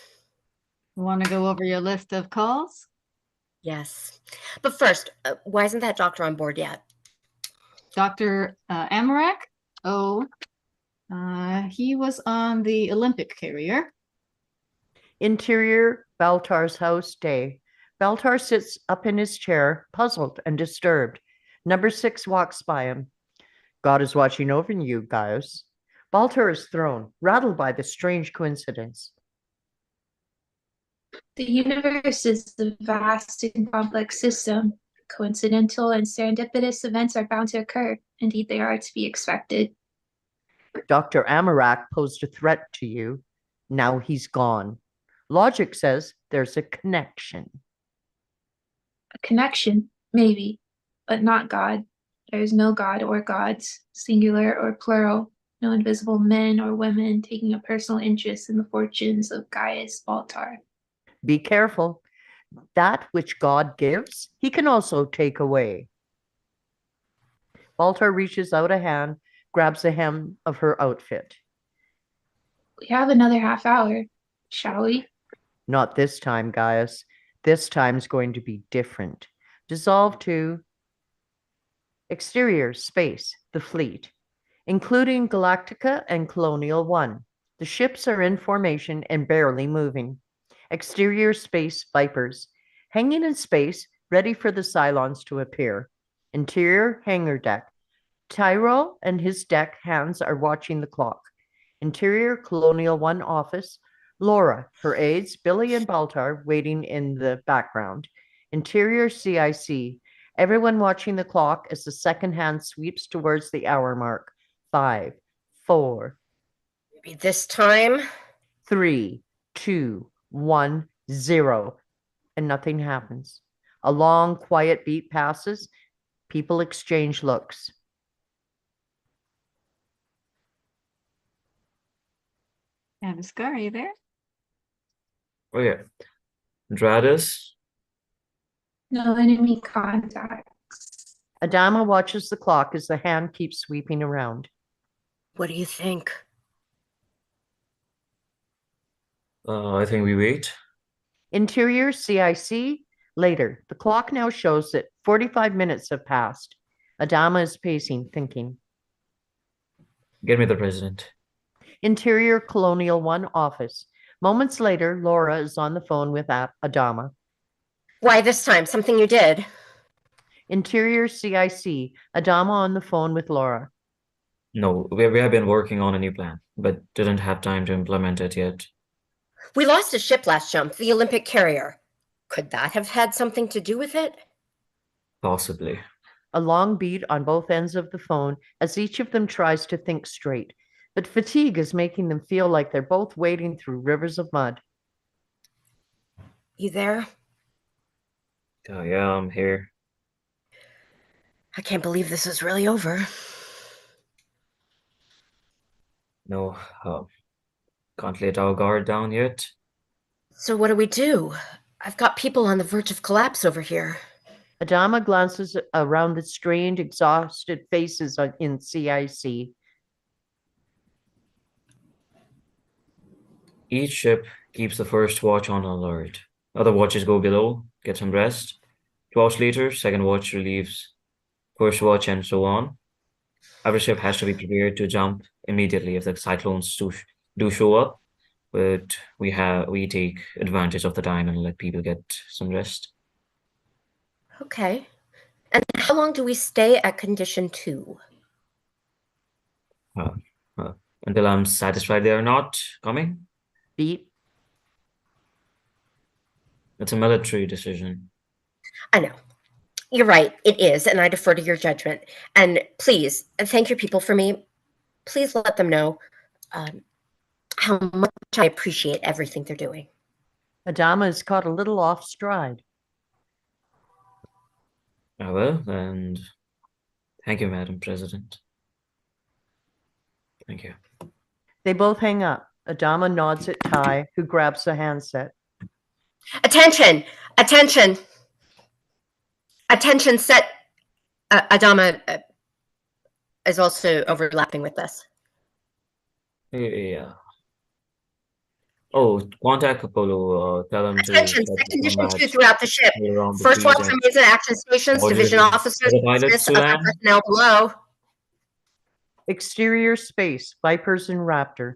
Want to go over your list of calls? Yes. But first, why isn't that doctor on board yet? Dr. Amarak? Oh, he was on the Olympic carrier. Interior Baltar's house day. Baltar sits up in his chair, puzzled and disturbed. Number 6 walks by him. God is watching over you, Gaius. Baltar is thrown, rattled by the strange coincidence. the universe is a vast and complex system. Coincidental and serendipitous events are bound to occur. Indeed, they are to be expected. Dr. Amarak posed a threat to you. Now he's gone. Logic says there's a connection. A connection, maybe, but not God. There is no God or gods, singular or plural, no invisible men or women taking a personal interest in the fortunes of Gaius Baltar. Be careful. That which God gives, he can also take away. Baltar reaches out a hand, grabs the hem of her outfit. We have another half hour, shall we? Not this time, Gaius. This time's going to be different. Dissolve to exterior space, the fleet, including Galactica and Colonial 1. The ships are in formation and barely moving. Exterior space Vipers, hanging in space, ready for the Cylons to appear. Interior hangar deck. Tyrell and his deck hands are watching the clock. Interior Colonial 1 office. Laura, her aides, Billy and Baltar waiting in the background. Interior CIC. Everyone watching the clock as the second hand sweeps towards the hour mark. 5, 4. Maybe this time? 3, 2, 1, 0. And nothing happens. A long, quiet beat passes. People exchange looks. Aviskar, are you there? Okay. Dradis, No enemy contacts. Adama watches the clock as the hand keeps sweeping around. What do you think? I think we wait. Interior CIC, later. The clock now shows that 45 minutes have passed. Adama is pacing, thinking. Get me the president. Interior Colonial 1 office. Moments later, Laura is on the phone with Adama. Why this time? Something you did? Interior CIC, Adama on the phone with Laura. No, we have been working on a new plan, but didn't have time to implement it yet. We lost a ship last jump, the Olympic carrier. Could that have had something to do with it? Possibly. A long beat on both ends of the phone as each of them tries to think straight. But fatigue is making them feel like they're both wading through rivers of mud. You there? Oh, yeah, I'm here. I can't believe this is really over. No, can't let our guard down yet. So what do we do? I've got people on the verge of collapse over here. Adama glances around the strained, exhausted faces in CIC. Each ship keeps the first watch on alert. Other watches go below, get some rest. 2 hours later, second watch relieves first watch, and so on. Every ship has to be prepared to jump immediately if the cyclones do show up. But we take advantage of the time and let people get some rest. Okay. And how long do we stay at condition 2? Until I'm satisfied they are not coming. Beat. It's a military decision. I know. You're right. It is, and I defer to your judgment. And please, thank your people for me. Please let them know how much I appreciate everything they're doing. Adama is caught a little off stride. I will, and thank you, Madam President. Thank you. They both hang up. Adama nods at Ty, who grabs the handset. Attention! Attention! Attention set. Adama is also overlapping with this. Yeah. Oh, contact Apollo. Tell him to Attention, set set the condition 2 combat throughout the ship. around the First watch fleet and remains at action stations. order Division the officers pilots dismiss to other land. personnel below. Exterior space, Vipers and Raptor.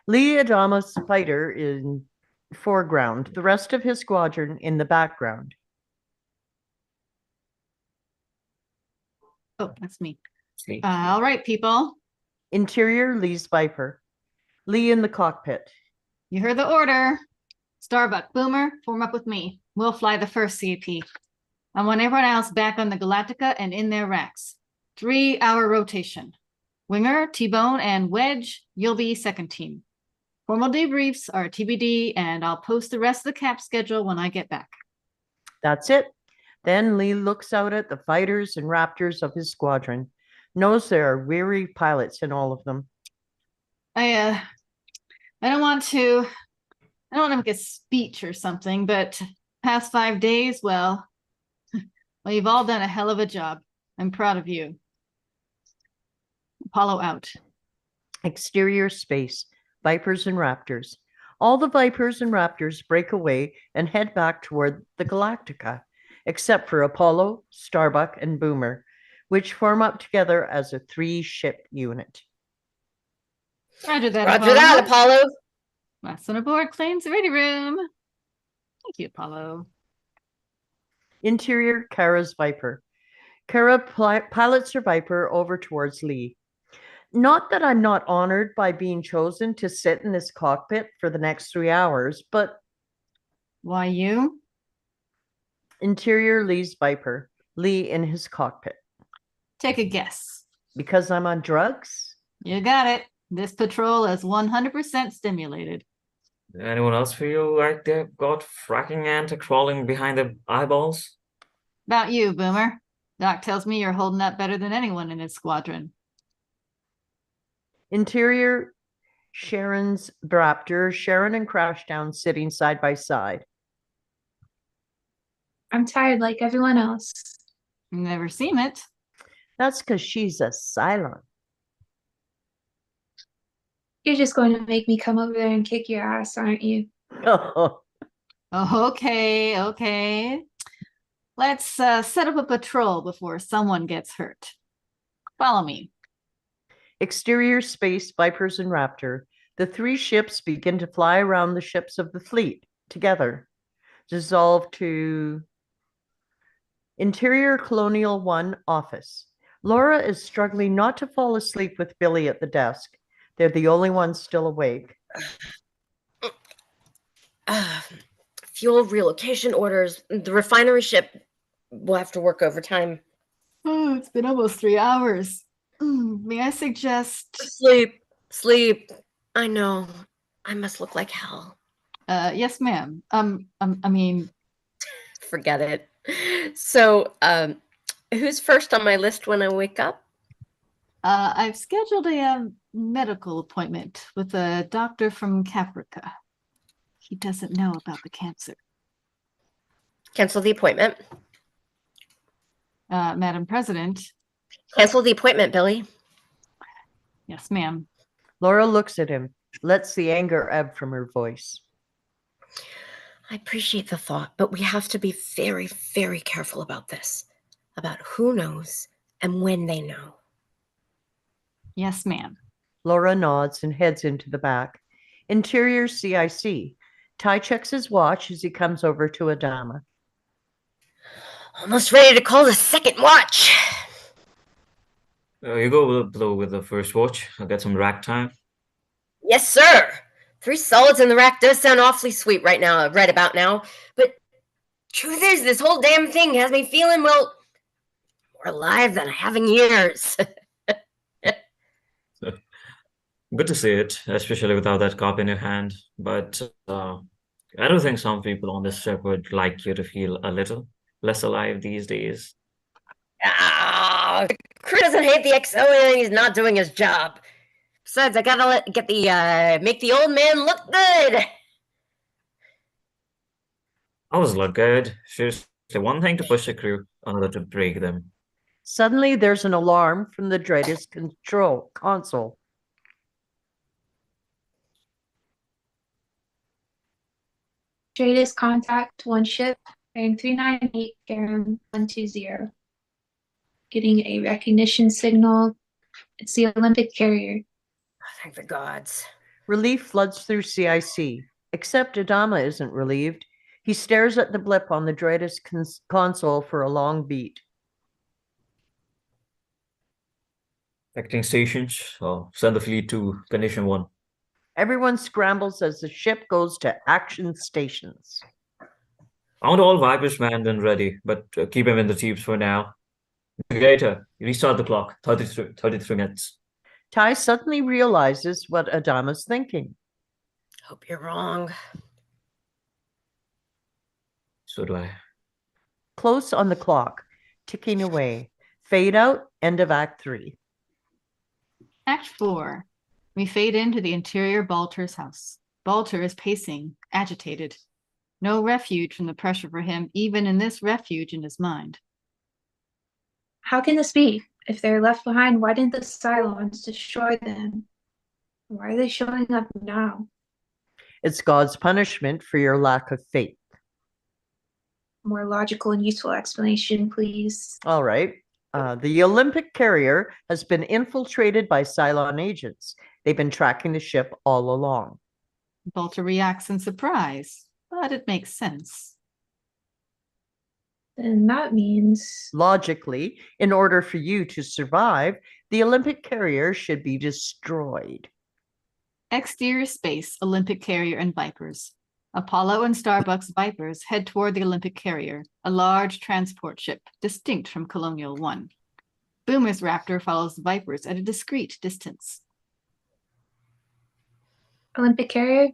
Lee Adama's fighter in foreground, the rest of his squadron in the background. Oh, that's me. See. All right, people. Interior, Lee's Viper. Lee in the cockpit. You heard the order. Starbuck, Boomer, form up with me. We'll fly the first CP. I want everyone else back on the Galactica and in their racks. 3-hour rotation. Winger, T-Bone, and Wedge, you'll be second team. Formal debriefs are TBD, and I'll post the rest of the cap schedule when I get back. That's it. Then Lee looks out at the fighters and Raptors of his squadron, knows there are weary pilots in all of them. I don't want to make a speech or something, but past 5 days, well, you've all done a hell of a job. I'm proud of you. Apollo out. Exterior space, Vipers and Raptors. All the Vipers and Raptors break away and head back toward the Galactica, except for Apollo, Starbuck, and Boomer, which form up together as a 3-ship unit. Roger that, Roger that, Apollo. Lesson aboard, claims ready room. Thank you, Apollo. Interior, Kara's Viper. Kara pilots her Viper over towards Lee. Not that I'm not honored by being chosen to sit in this cockpit for the next 3 hours, but... Why you? Interior, Lee's Viper. Lee in his cockpit. Take a guess. Because I'm on drugs? You got it. This patrol is 100% stimulated. Anyone else feel like they've got fracking ant crawling behind their eyeballs? About you, Boomer. Doc tells me you're holding up better than anyone in his squadron. Interior, Sharon's Raptor. Sharon and Crashdown sitting side by side. I'm tired like everyone else. Never seen it. That's because she's a Cylon. You're just going to make me come over there and kick your ass, aren't you? Oh, Okay, okay. Let's set up a patrol before someone gets hurt. Follow me. exterior space, Vipers and Raptor. The three ships begin to fly around the ships of the fleet together. Dissolve to interior Colonial 1 office. Laura is struggling not to fall asleep with Billy at the desk. They're the only ones still awake. Fuel relocation orders. The refinery ship will have to work overtime. Oh, it's been almost 3 hours. May I suggest? Sleep. I know. I must look like hell. Yes, ma'am. I mean, Forget it. So, who's first on my list when I wake up? I've scheduled a medical appointment with a doctor from Caprica. He doesn't know about the cancer. Cancel the appointment. Madam President. Cancel the appointment, Billy. Yes, ma'am. Laura looks at him, lets the anger ebb from her voice. I appreciate the thought, but we have to be very, very careful about this. About who knows and when they know. Yes, ma'am. Laura nods and heads into the back. Interior CIC. Ty checks his watch as he comes over to Adama. Almost ready to call the second watch. You go below with the first watch. I'll get some rack time. Yes, sir. 3 solids in the rack does sound awfully sweet right about now. But truth is, this whole damn thing has me feeling, well, more alive than I have in years. Good to see it, especially without that cup in your hand. But I don't think some people on this trip would like you to feel a little less alive these days. The crew doesn't hate the XO and he's not doing his job. Besides, I gotta make the old man look good. Always look good. Seriously, one thing to push the crew, another to break them. Suddenly, there's an alarm from the Dreadis control console. Straightest contact 1 ship, bearing 398, Garum 120. Getting a recognition signal. It's the Olympic carrier. Thank the gods. Relief floods through CIC, except Adama isn't relieved. He stares at the blip on the Dreadis console for a long beat. Acting stations, send the fleet to Condition 1. Everyone scrambles as the ship goes to action stations. I want all Vipers manned and ready, but keep him in the tubes for now. Navigator, restart the clock. 33 minutes. Ty suddenly realizes what Adama's thinking. Hope you're wrong. So do I. Close on the clock, ticking away. Fade out, end of Act 3. Act 4. We fade into the interior Balter's house. Balter is pacing, agitated. No refuge from the pressure for him, even in this refuge in his mind. How can this be? If they're left behind, why didn't the Cylons destroy them? Why are they showing up now? It's God's punishment for your lack of faith. More logical and useful explanation, please. All right. The Olympic carrier has been infiltrated by Cylon agents. They've been tracking the ship all along. Balter reacts in surprise, but it makes sense. Then that means... Logically, in order for you to survive, the Olympic carrier should be destroyed. Exterior space, Olympic carrier and Vipers. Apollo and Starbucks Vipers head toward the Olympic carrier, a large transport ship, distinct from Colonial 1. Boomer's Raptor follows the Vipers at a discreet distance. Olympic carrier,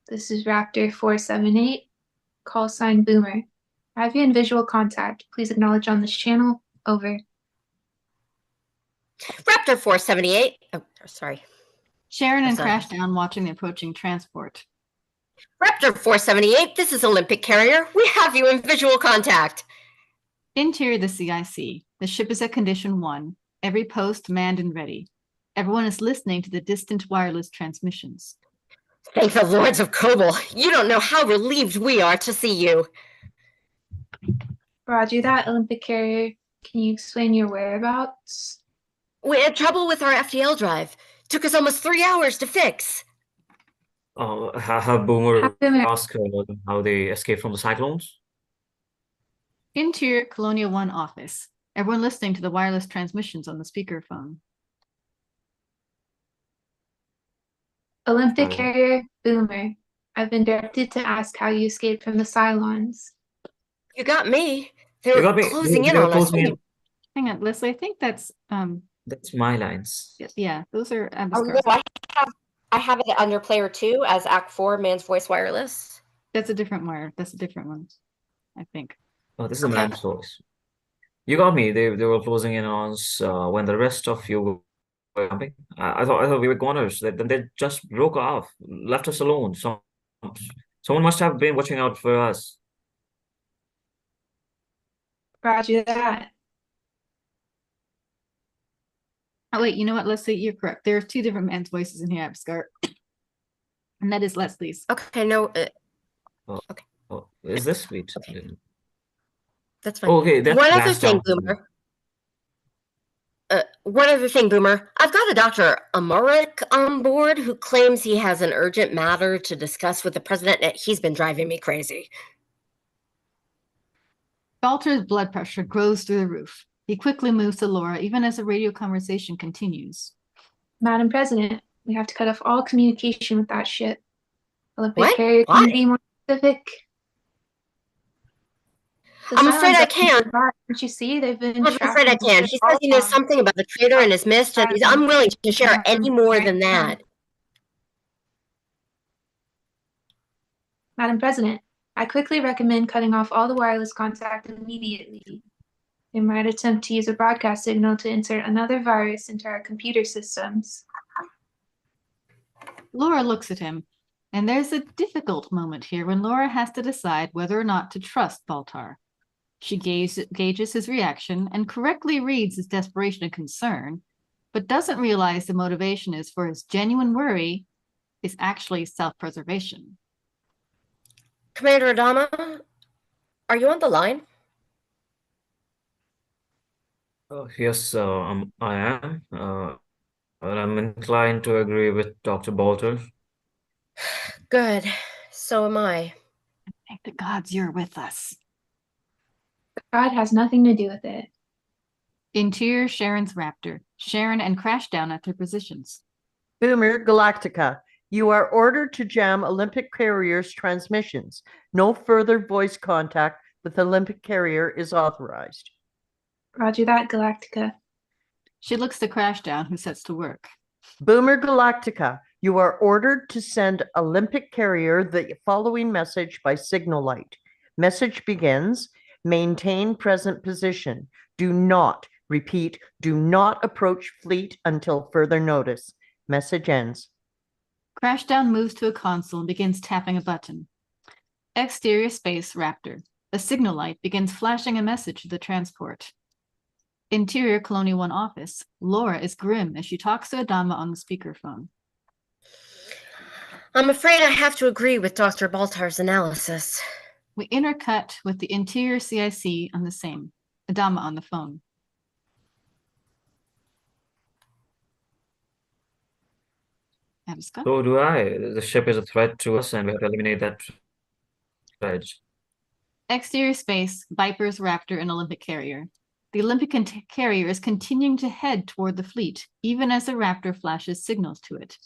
this is Raptor 478, call sign Boomer. I have you in visual contact. Please acknowledge on this channel. Over. Raptor 478. Oh, sorry. Sharon and Crashdown watching the approaching transport. Raptor 478, this is Olympic carrier. We have you in visual contact. Interior the CIC. The ship is at Condition 1. Every post manned and ready. Everyone is listening to the distant wireless transmissions. Thank the lords of Kobol. You don't know how relieved we are to see you. Roger that, Olympic carrier. Can you explain your whereabouts? We had trouble with our FTL drive. Took us almost 3 hours to fix. Have Boomer Have Boomer- asked how they escaped from the cyclones? Interior Colonial 1 office. Everyone listening to the wireless transmissions on the speakerphone. Olympic Hello. carrier, Boomer. I've been directed to ask how you escaped from the Cylons. You got me. They You were got me. closing in They were on us. closing in. Hang on, Leslie, I think that's That's my lines. yeah, those are Oh, Abiscar. no, I have it under player 2 as Act 4, Man's Voice Wireless. That's a different wire. That's a different one, I think. Oh, this is a Okay. man's voice. You got me. They were closing in on us when the rest of you were jumping. I thought we were goners. Then they just broke off, left us alone. Someone must have been watching out for us. Roger that. Oh wait, you know what, Leslie, you're correct. There are two different man's voices in here, Abiscar. And that is Leslie's. Okay, no, Oh, is this sweet? Okay. that's fine. Okay, that's One other last thing, down. Boomer. One other thing, Boomer. I've got a Dr. Amuric on board who claims he has an urgent matter to discuss with the president. He's been driving me crazy. Balter's blood pressure grows through the roof. He quickly moves to Laura, even as the radio conversation continues. Madam President, we have to cut off all communication with that ship. Olympic What? carrier, can Why? you be more specific? The I'm afraid Cylons I are can't. Can't you see? They've been I'm afraid I tracking the can. ship He all says he knows along. something about the traitor and his missed, and he's unwilling to share any more than that. Madam President, I quickly recommend cutting off all the wireless contact immediately. They might attempt to use a broadcast signal to insert another virus into our computer systems. Laura looks at him, and there's a difficult moment here when Laura has to decide whether or not to trust Baltar. She gauges his reaction and correctly reads his desperation and concern, but doesn't realize the motivation is for his genuine worry is actually self-preservation. Commander Adama, are you on the line? Yes, I am. And I'm inclined to agree with Dr. Bolter. Good. So am I. Thank the gods you're with us. God has nothing to do with it. Interior Sharon's Raptor. Sharon and Crashdown at their positions. Boomer, Galactica, you are ordered to jam Olympic Carrier's transmissions. No further voice contact with Olympic Carrier is authorized. Roger that, Galactica. She looks to Crashdown, who sets to work. Boomer, Galactica, you are ordered to send Olympic Carrier the following message by signal light. Message begins, maintain present position. Do not, repeat, do not approach fleet until further notice. Message ends. Crashdown moves to a console and begins tapping a button. Exterior Space Raptor. A signal light begins flashing a message to the transport. Interior Colonial 1 office. Laura is grim as she talks to Adama on the speakerphone. I'm afraid I have to agree with Dr. Baltar's analysis. We intercut with the Interior CIC on the same. Adama on the phone. Abisca? So do I. The ship is a threat to us, and we have to eliminate that threat. Exterior Space, Vipers, Raptor, and Olympic Carrier. The Olympic Carrier is continuing to head toward the fleet, even as the Raptor flashes signals to it.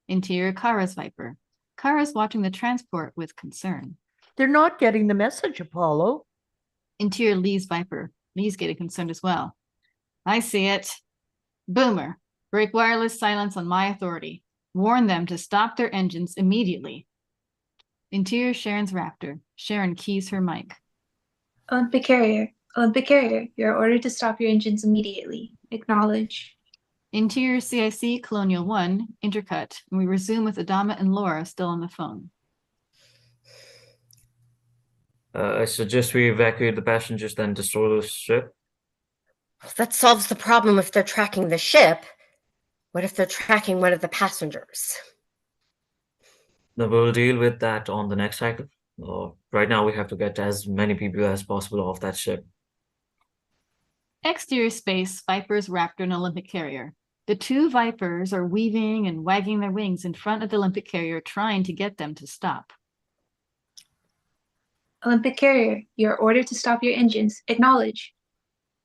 Interior Kara's Viper. Kara's watching the transport with concern. They're not getting the message, Apollo. Interior Lee's Viper. Lee's getting concerned as well. I see it. Boomer, break wireless silence on my authority. Warn them to stop their engines immediately. Interior Sharon's Raptor. Sharon keys her mic. Olympic carrier, you're ordered to stop your engines immediately. Acknowledge. Interior CIC Colonial 1, intercut, and we resume with Adama and Laura still on the phone. I suggest we evacuate the passengers, then destroy the ship. That solves the problem if they're tracking the ship. What if they're tracking one of the passengers? Now we'll deal with that on the next cycle. Right now, we have to get as many people as possible off that ship. Exterior space, Vipers, Raptor, and Olympic Carrier. The two Vipers are weaving and wagging their wings in front of the Olympic Carrier, trying to get them to stop. Olympic Carrier, you're ordered to stop your engines. Acknowledge.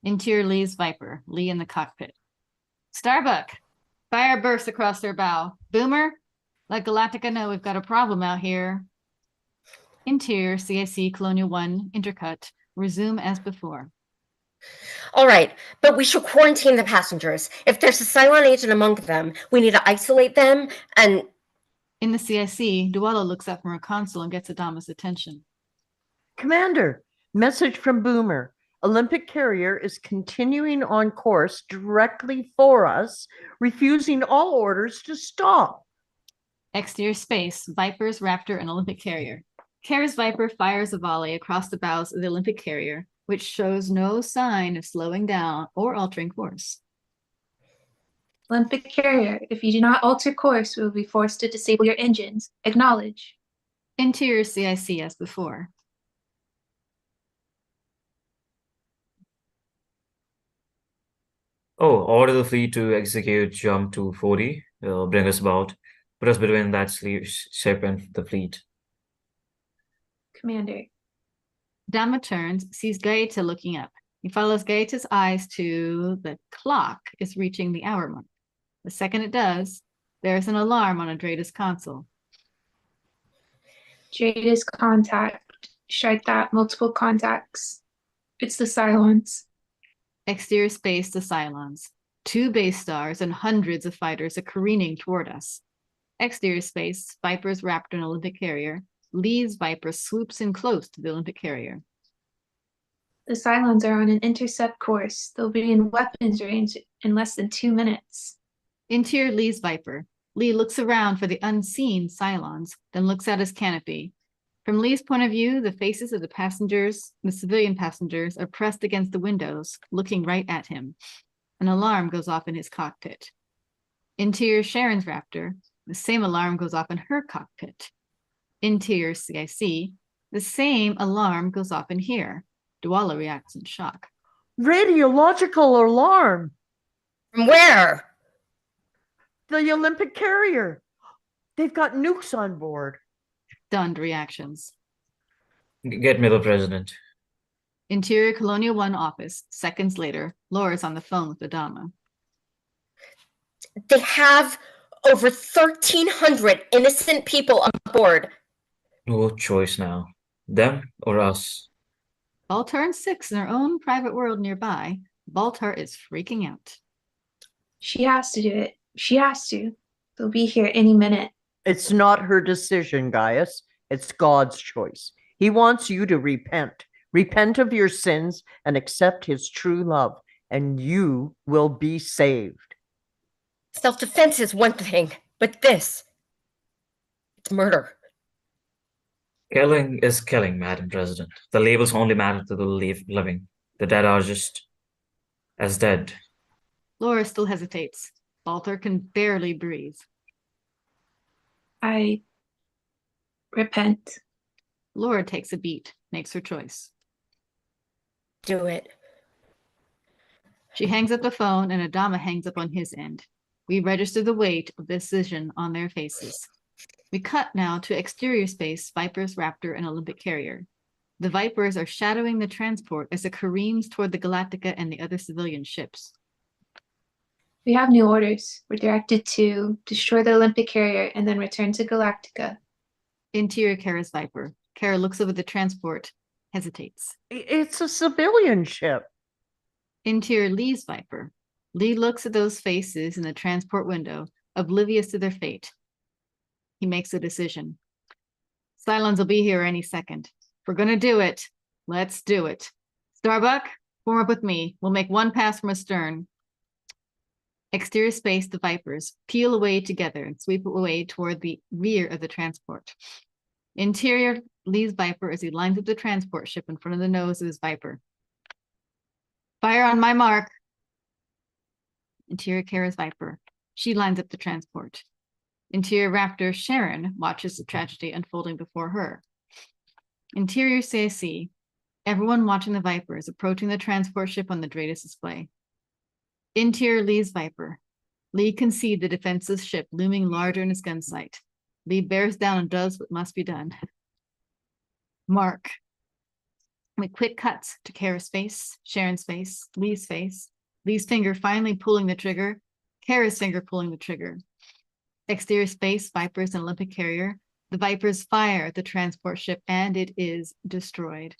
Interior Lee's Viper, Lee in the cockpit. Starbuck, fire bursts across their bow. Boomer, let Galactica know we've got a problem out here. Interior CIC Colonial 1, intercut, resume as before. All right, but we should quarantine the passengers. If there's a Cylon agent among them, we need to isolate them and... In the CIC, Duala looks up from her console and gets Adama's attention. Commander, message from Boomer. Olympic Carrier is continuing on course directly for us, refusing all orders to stop. Exterior space, Vipers, Raptor, and Olympic Carrier. Kara's Viper fires a volley across the bows of the Olympic Carrier, which shows no sign of slowing down or altering course. Olympic Carrier, if you do not alter course, we will be forced to disable your engines. Acknowledge. Interior CIC as before. Oh, order the fleet to execute jump to 40. Bring us about. Put us between that ship and the fleet. Commander. Dama turns, sees Gaeta looking up. He follows Gaeta's eyes to the clock is reaching the hour mark. The second it does, there's an alarm on Adrada's console. Jada's contact. Strike that. Multiple contacts. It's the Cylons. Exterior space, the Cylons. 2 base stars and hundreds of fighters are careening toward us. Exterior space, Vipers, Raptor, and Olympic Carrier. Lee's Viper swoops in close to the Olympic Carrier. The Cylons are on an intercept course. They'll be in weapons range in less than 2 minutes. Interior Lee's Viper. Lee looks around for the unseen Cylons, then looks at his canopy. From Lee's point of view, the faces of the passengers, the civilian passengers, are pressed against the windows, looking right at him. An alarm goes off in his cockpit. Interior Sharon's Raptor. The same alarm goes off in her cockpit. Interior CIC. The same alarm goes off in here. Duala reacts in shock. Radiological alarm. From where? The Olympic Carrier. They've got nukes on board. Stunned reactions. Get me the president. Interior Colonial 1 office. Seconds later, Laura's on the phone with Adama. They have over 1,300 innocent people on board. No choice now. Them or us. Baltar and Six in their own private world nearby. Baltar is freaking out. She has to do it. She has to. They'll be here any minute. It's not her decision, Gaius. It's God's choice. He wants you to repent. Repent of your sins and accept his true love, and you will be saved. Self-defense is one thing, but this, it's murder. Killing is killing, Madam President. The labels only matter to the living. The dead are just as dead. Laura still hesitates. Baltar can barely breathe. I repent. Laura takes a beat, makes her choice. Do it. She hangs up the phone and Adama hangs up on his end. We register the weight of decision on their faces. We cut now to exterior space, Vipers, Raptor, and Olympic Carrier. The Vipers are shadowing the transport as it careens toward the Galactica and the other civilian ships. We have new orders. We're directed to destroy the Olympic Carrier and then return to Galactica. Interior Kara's Viper. Kara looks over the transport, hesitates. It's a civilian ship. Interior Lee's Viper. Lee looks at those faces in the transport window, oblivious to their fate. He makes a decision. Cylons will be here any second. If we're gonna do it, let's do it. Starbuck, form up with me. We'll make one pass from astern. Exterior space, the Vipers peel away together and sweep away toward the rear of the transport. Interior Lee's Viper as he lines up the transport ship in front of the nose of his Viper. Fire on my mark. Interior Kara's Viper. She lines up the transport. Interior Raptor Sharon watches the tragedy unfolding before her. Interior CIC. Everyone watching the Viper is approaching the transport ship on the Dratus display. Interior Lee's Viper. Lee can see the defenseless ship looming larger in his gun sight. Lee bears down and does what must be done. Mark. With quick cuts to Kara's face, Sharon's face, Lee's face, Lee's finger finally pulling the trigger, Kara's finger pulling the trigger. Exterior space, Vipers and Olympic carrier. The Vipers fire at the transport ship and it is destroyed.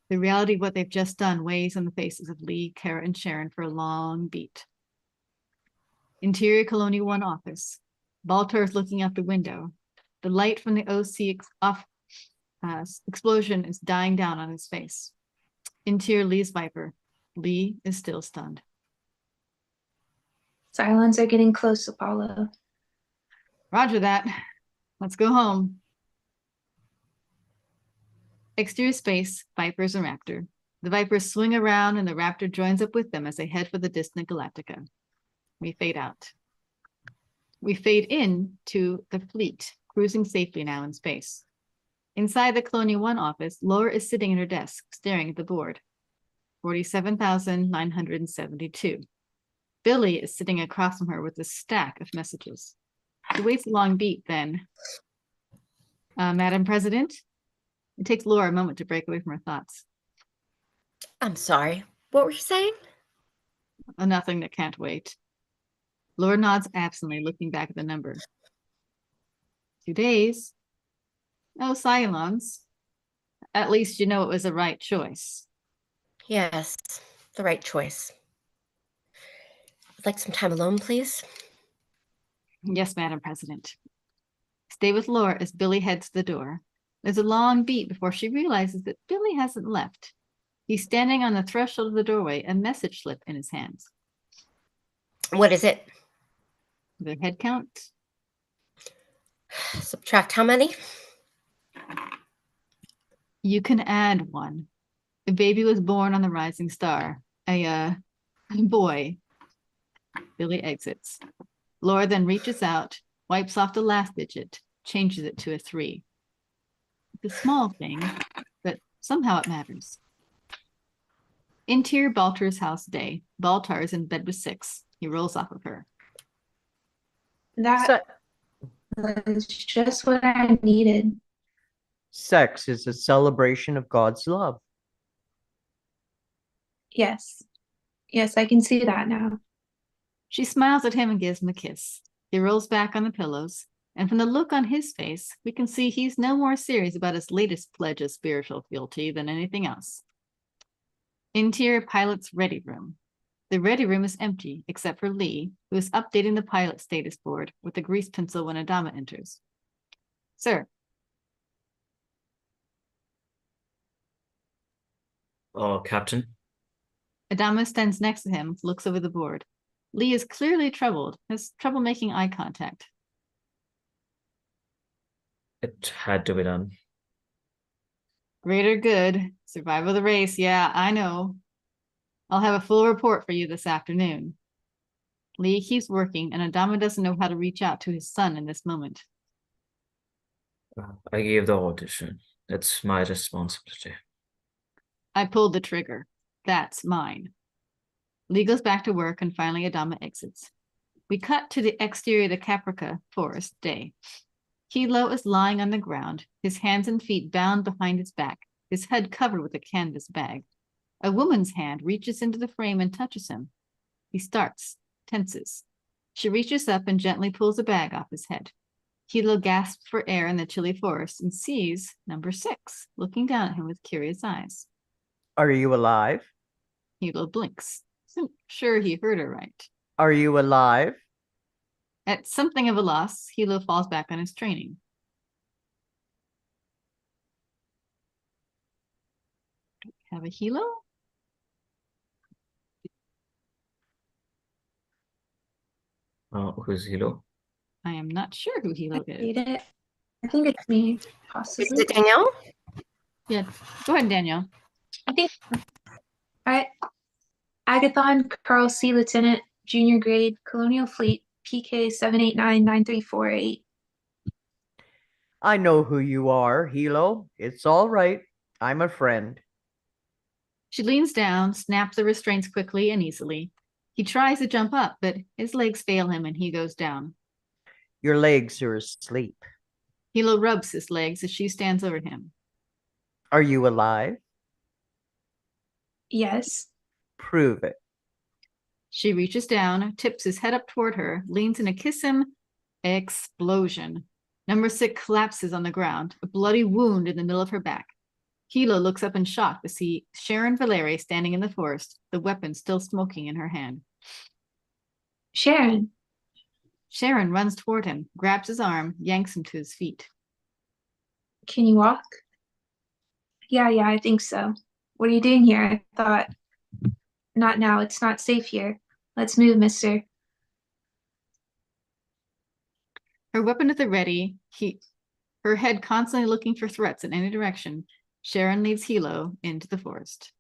The reality of what they've just done weighs on the faces of Lee, Kara, and Sharon for a long beat. Interior Colonial 1 office. Baltar is looking out the window. The light from the OC explosion is dying down on his face. Interior Lee's Viper. Lee is still stunned. Cylons are getting close, Apollo. Roger that. Let's go home. Exterior space, Vipers and Raptor. The Vipers swing around and the Raptor joins up with them as they head for the distant Galactica. We fade out. We fade in to the fleet, cruising safely now in space. Inside the Colonial 1 office, Laura is sitting at her desk, staring at the board. 47,972. Billy is sitting across from her with a stack of messages. She waits a long beat, then. Madam President? It takes Laura a moment to break away from her thoughts. I'm sorry. What were you saying? Nothing that can't wait. Laura nods absently, looking back at the number. 2 days. Oh, Cylons. At least you know it was the right choice. Yes, the right choice. I'd like some time alone, please. Yes, Madam President. Stay with Laura as Billy heads to the door. There's a long beat before she realizes that Billy hasn't left. He's standing on the threshold of the doorway, a message slip in his hands. What is it? The head count? Subtract how many? You can add 1. A baby was born on the rising star. A boy. Billy exits. Laura then reaches out, wipes off the last digit, changes it to a 3. It's a small thing, but somehow it matters. Interior Baltar's house day. Baltar is in bed with 6. He rolls off of her. That was just what I needed. Sex is a celebration of God's love. Yes. Yes, I can see that now. She smiles at him and gives him a kiss. He rolls back on the pillows, and from the look on his face, we can see he's no more serious about his latest pledge of spiritual fealty than anything else. Interior pilot's ready room. The ready room is empty, except for Lee, who is updating the pilot status board with a grease pencil when Adama enters. Sir. Captain. Adama stands next to him, looks over the board. Lee is clearly troubled, has trouble making eye contact. It had to be done. Greater good. Survival of the race. Yeah, I know. I'll have a full report for you this afternoon. Lee keeps working, and Adama doesn't know how to reach out to his son in this moment. I gave the audition. It's my responsibility. I pulled the trigger. That's mine. Lee goes back to work, and finally Adama exits. We cut to the exterior of the Caprica forest day. Kilo is lying on the ground, his hands and feet bound behind his back, his head covered with a canvas bag. A woman's hand reaches into the frame and touches him. He starts, tenses. She reaches up and gently pulls the bag off his head. Kilo gasps for air in the chilly forest and sees number 6, looking down at him with curious eyes. Are you alive? Kilo blinks. Sure he heard her right. Are you alive? At something of a loss, Hilo falls back on his training. Do we have a Hilo? Who's Hilo? I am not sure who Hilo I is. need it. I think it's me, Is possibly. it Danielle? Yeah, go ahead, Danielle. I think Agathon, Carl C. Lieutenant junior grade, Colonial Fleet, PK 7899348. I know who you are, Hilo. It's all right. I'm a friend. She leans down, snaps the restraints quickly and easily. He tries to jump up, but his legs fail him and he goes down. Your legs are asleep. Hilo rubs his legs as she stands over him. Are you alive? Yes. Prove it. She reaches down, tips his head up toward her, leans in to kiss him. Explosion. Number 6 collapses on the ground, a bloody wound in the middle of her back. Hilo looks up in shock to see Sharon Valeri standing in the forest, the weapon still smoking in her hand. Sharon. Sharon runs toward him, grabs his arm, yanks him to his feet. Can you walk? Yeah, I think so. What are you doing here? I thought, not now. It's not safe here. Let's move, mister. Her weapon at the ready, her head constantly looking for threats in any direction, Sharon leads Hilo into the forest.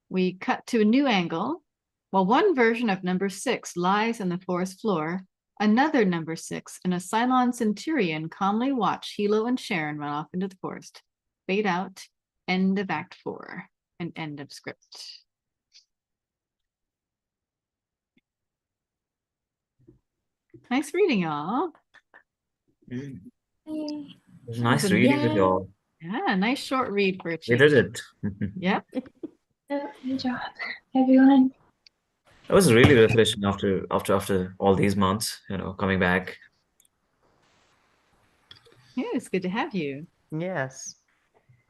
We cut to a new angle. While one version of number 6 lies on the forest floor, another number 6 and a Cylon Centurion calmly watch Hilo and Sharon run off into the forest. Fade out. End of Act 4 and end of script. Nice reading, y'all. It was That nice was a reading with y'all. Yeah, nice short read for a We change. did it. Yep. Good job, everyone. It was really refreshing after all these months, coming back. Yeah, it's good to have you. Yes.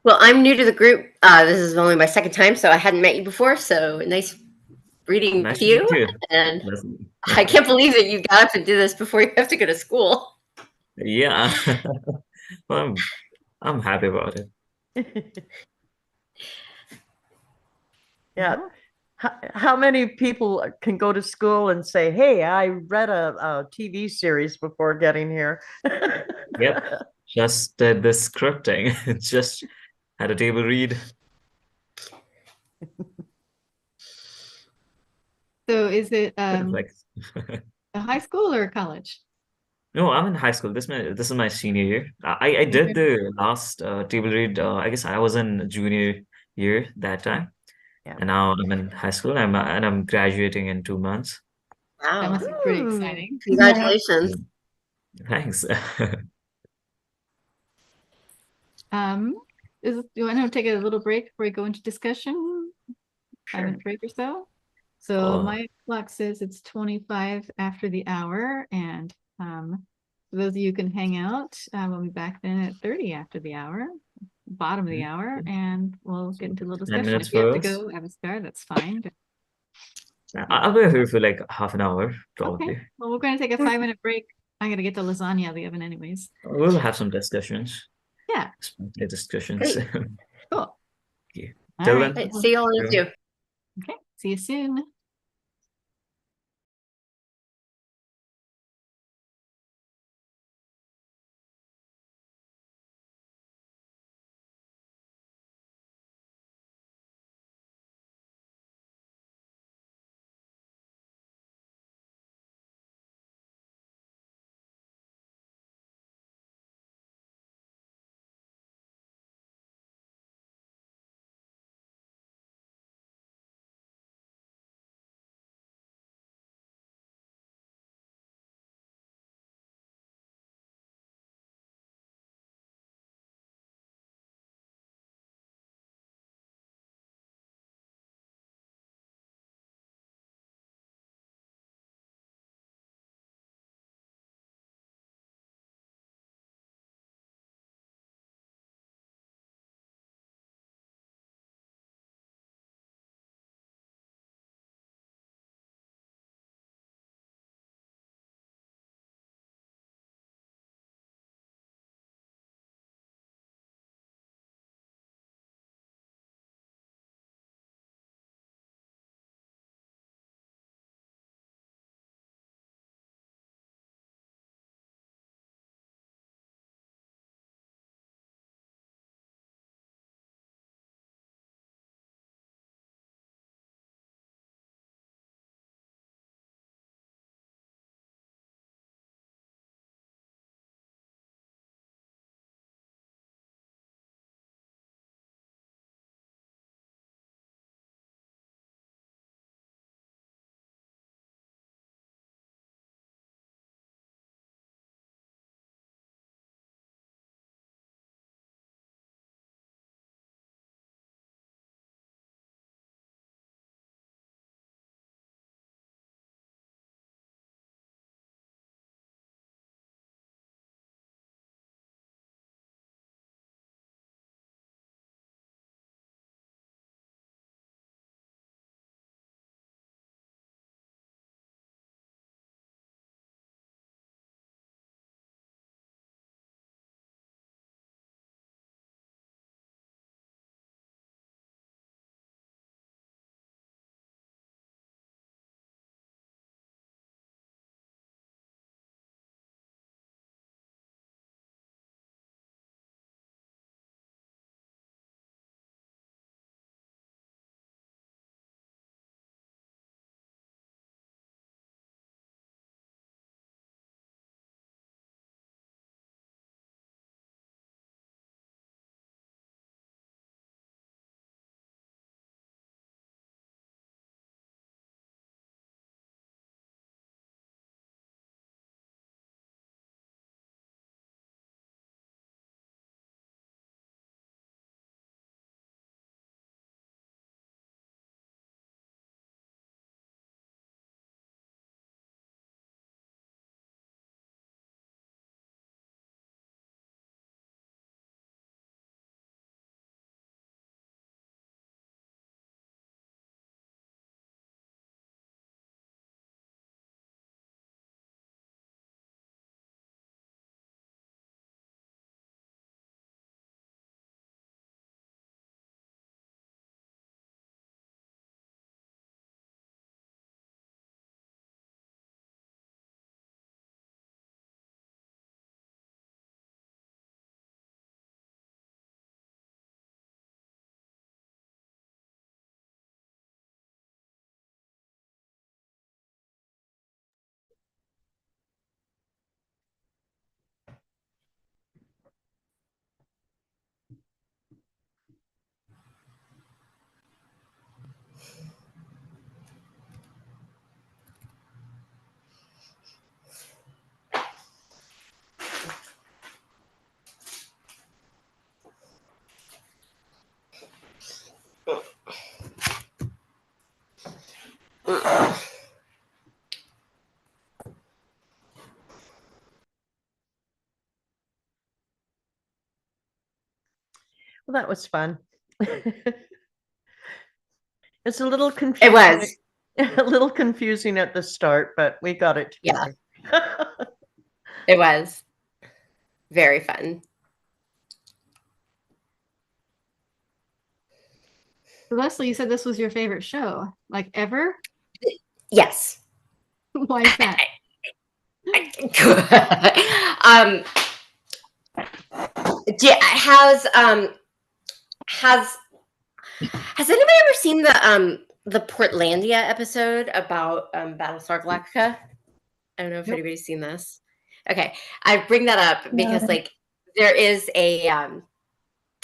Well, I'm new to the group. This is only my second time, so I hadn't met you before. So nice reading Nice with to you. meet you. And Nice- I can't believe that you got up and did this before you have to go to school. Yeah. Well, I'm happy about it. Yeah. How many people can go to school and say, hey, I read a TV series before getting here? Yep. Just did the scripting. Just had a table read. So is it Like, a high school or a college? no, I'm in high school. This is my senior year. I did the last table read. I guess I was in junior year that time, Yeah. and now I'm in high school. I'm graduating in 2 months. That Wow. must be pretty Ooh. exciting. Congratulations. Thanks. Do you want to take a little break before we go into discussion? 5-minute break or so. So my clock says it's 25 after the hour, and for those of you who can hang out, we'll be back then at 30 after the hour, bottom of the hour, and we'll get into a little 10 discussion. minutes If you have to first. go have a start, that's fine. But I'll be here for like half an hour, probably. okay, well, we're going to take a 5-minute break. I got to get the lasagna out of the oven anyways. We'll have some discussions. Yeah, Discussions. Great. cool. Okay. All Till right. then. See you all in 2. Okay, see you soon. Well, that was fun. It's a little confusing. It was. A little confusing at the start, but we got it together. Yeah. It was very fun. Leslie, you said this was your favorite show, like ever? Yes. Why is that? Has anybody ever seen the Portlandia episode about Battlestar Galactica? I don't know if anybody's seen this. Okay, I bring that up because like there is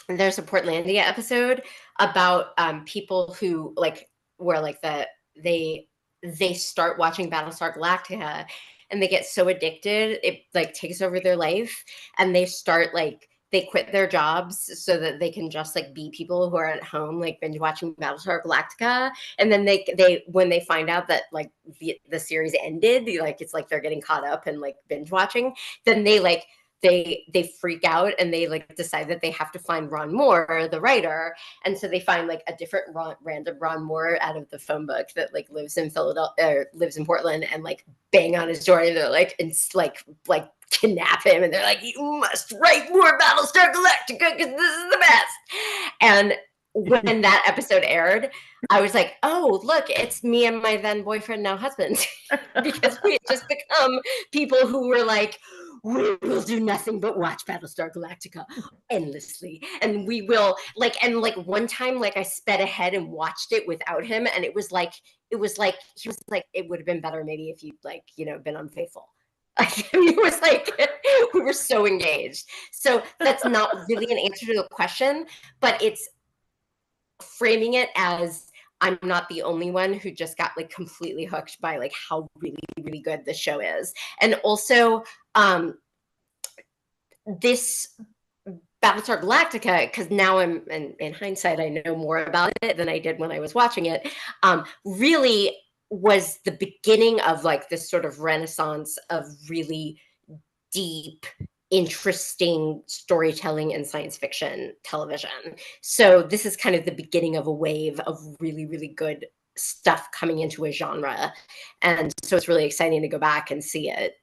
there's a Portlandia episode about people who like where like they start watching Battlestar Galactica and they get so addicted it like takes over their life, and they start like they quit their jobs so that they can just like be people who are at home like binge watching Battlestar Galactica. And then they when they find out that like the series ended, like it's like they're getting caught up and like binge watching, then they like they freak out and they like decide that they have to find Ron Moore, the writer. And so they find like a different random Ron Moore out of the phone book that like lives in Philadelphia or lives in Portland, and like bang on his door and they're like, and like kidnap him. And they're like, you must write more Battlestar Galactica because this is the best. And when that episode aired, I was like, oh, look, it's me and my then boyfriend, now husband. Because we had just become people who were like, we will do nothing but watch Battlestar Galactica endlessly. And we will and one time, like I sped ahead and watched it without him. And it was like, he was like, it would have been better maybe if you'd like, been unfaithful. It was like, we were so engaged. So that's not really an answer to the question, but it's framing it as I'm not the only one who just got like completely hooked by like how really, really good the show is. And also this Battlestar Galactica, because now I'm in hindsight, I know more about it than I did when I was watching it, really was the beginning of like this sort of renaissance of really deep, interesting storytelling and science fiction television. So this is kind of the beginning of a wave of really, really good stuff coming into a genre. And so it's really exciting to go back and see it.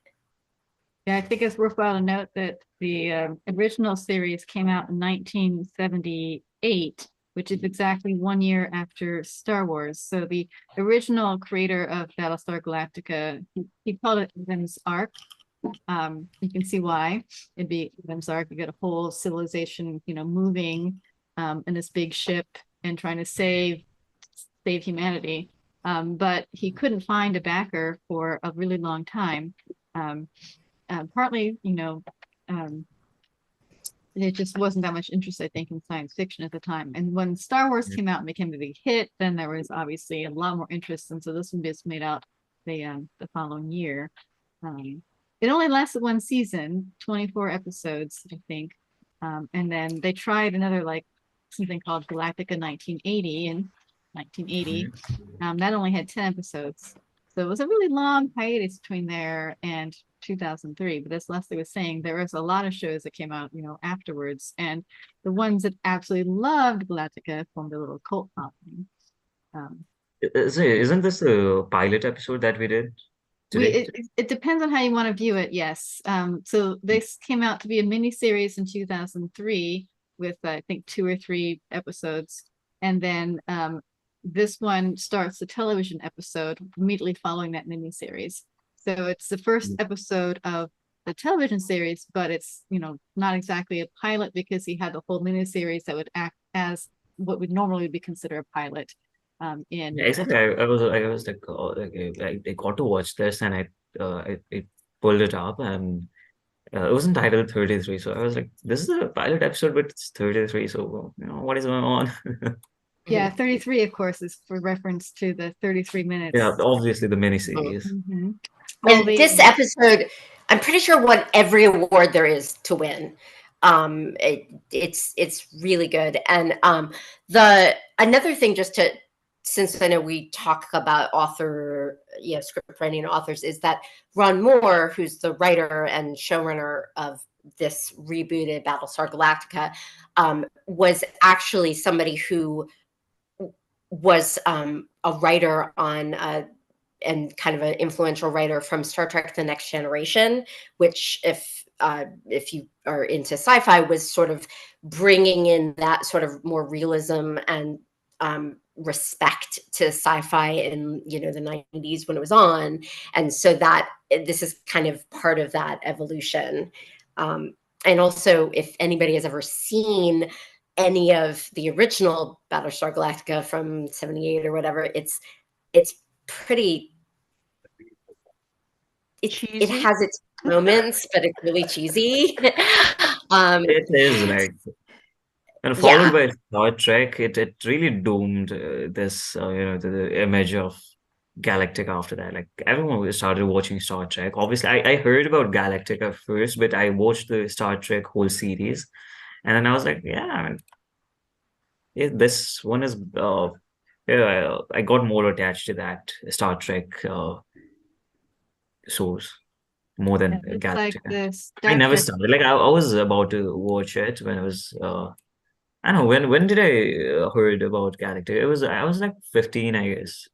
Yeah, I think it's worthwhile to note that the original series came out in 1978, which is exactly 1 year after Star Wars. So the original creator of Battlestar Galactica, he called it Evans Arc. You can see why it'd be Evans Arc. You get a whole civilization, moving in this big ship and trying to save humanity. But he couldn't find a backer for a really long time. Partly, it just wasn't that much interest, I think, in science fiction at the time. And when Star Wars came out and became a big hit, then there was obviously a lot more interest. And so this one just made out the following year. It only lasted one season, 24 episodes, I think. And then they tried another like something called Galactica 1980 in 1980. That only had 10 episodes. So it was a really long hiatus between there and 2003. But as Leslie was saying, there was a lot of shows that came out, afterwards. And the ones that absolutely loved Galactica formed a little cult following. Isn't this the pilot episode that we did today? It depends on how you want to view it, yes. So this came out to be a miniseries in 2003 with, I think, 2 or 3 episodes. And then this one starts the television episode immediately following that miniseries. So it's the first episode of the television series, but it's, not exactly a pilot because he had the whole miniseries that would act as what would normally be considered a pilot. Yeah, exactly. I was like, oh, I got to watch this, and I pulled it up, and it was entitled 33. So I was like, this is a pilot episode, but it's 33. So what is going on? Yeah, 33, of course, is for reference to the 33 minutes. Yeah, obviously the miniseries. Mm-hmm. And this episode, I'm pretty sure won every award there is to win. It's really good. And the another thing just since I know we talk about script writing authors, is that Ron Moore, who's the writer and showrunner of this rebooted Battlestar Galactica, was actually somebody who was a writer on and kind of an influential writer from Star Trek: The Next Generation, which, if you are into sci-fi, was sort of bringing in that sort of more realism and respect to sci-fi in the 90s when it was on. And so that this is kind of part of that evolution. And also, if anybody has ever seen any of the original Battlestar Galactica from 78 or whatever, it's pretty, it has its moments, but it's really cheesy. It is like, and followed by Star Trek, it really doomed this the image of Galactica after that. Like, everyone started watching Star Trek. Obviously, I heard about Galactica first, but I watched the Star Trek whole series, and then I was like, yeah, this one is I got more attached to that Star Trek source more than It's Galactica. like the I Star never Trek. started. Like, I was about to watch it when I was I don't know when did I heard about Galactica? I was like 15, I guess.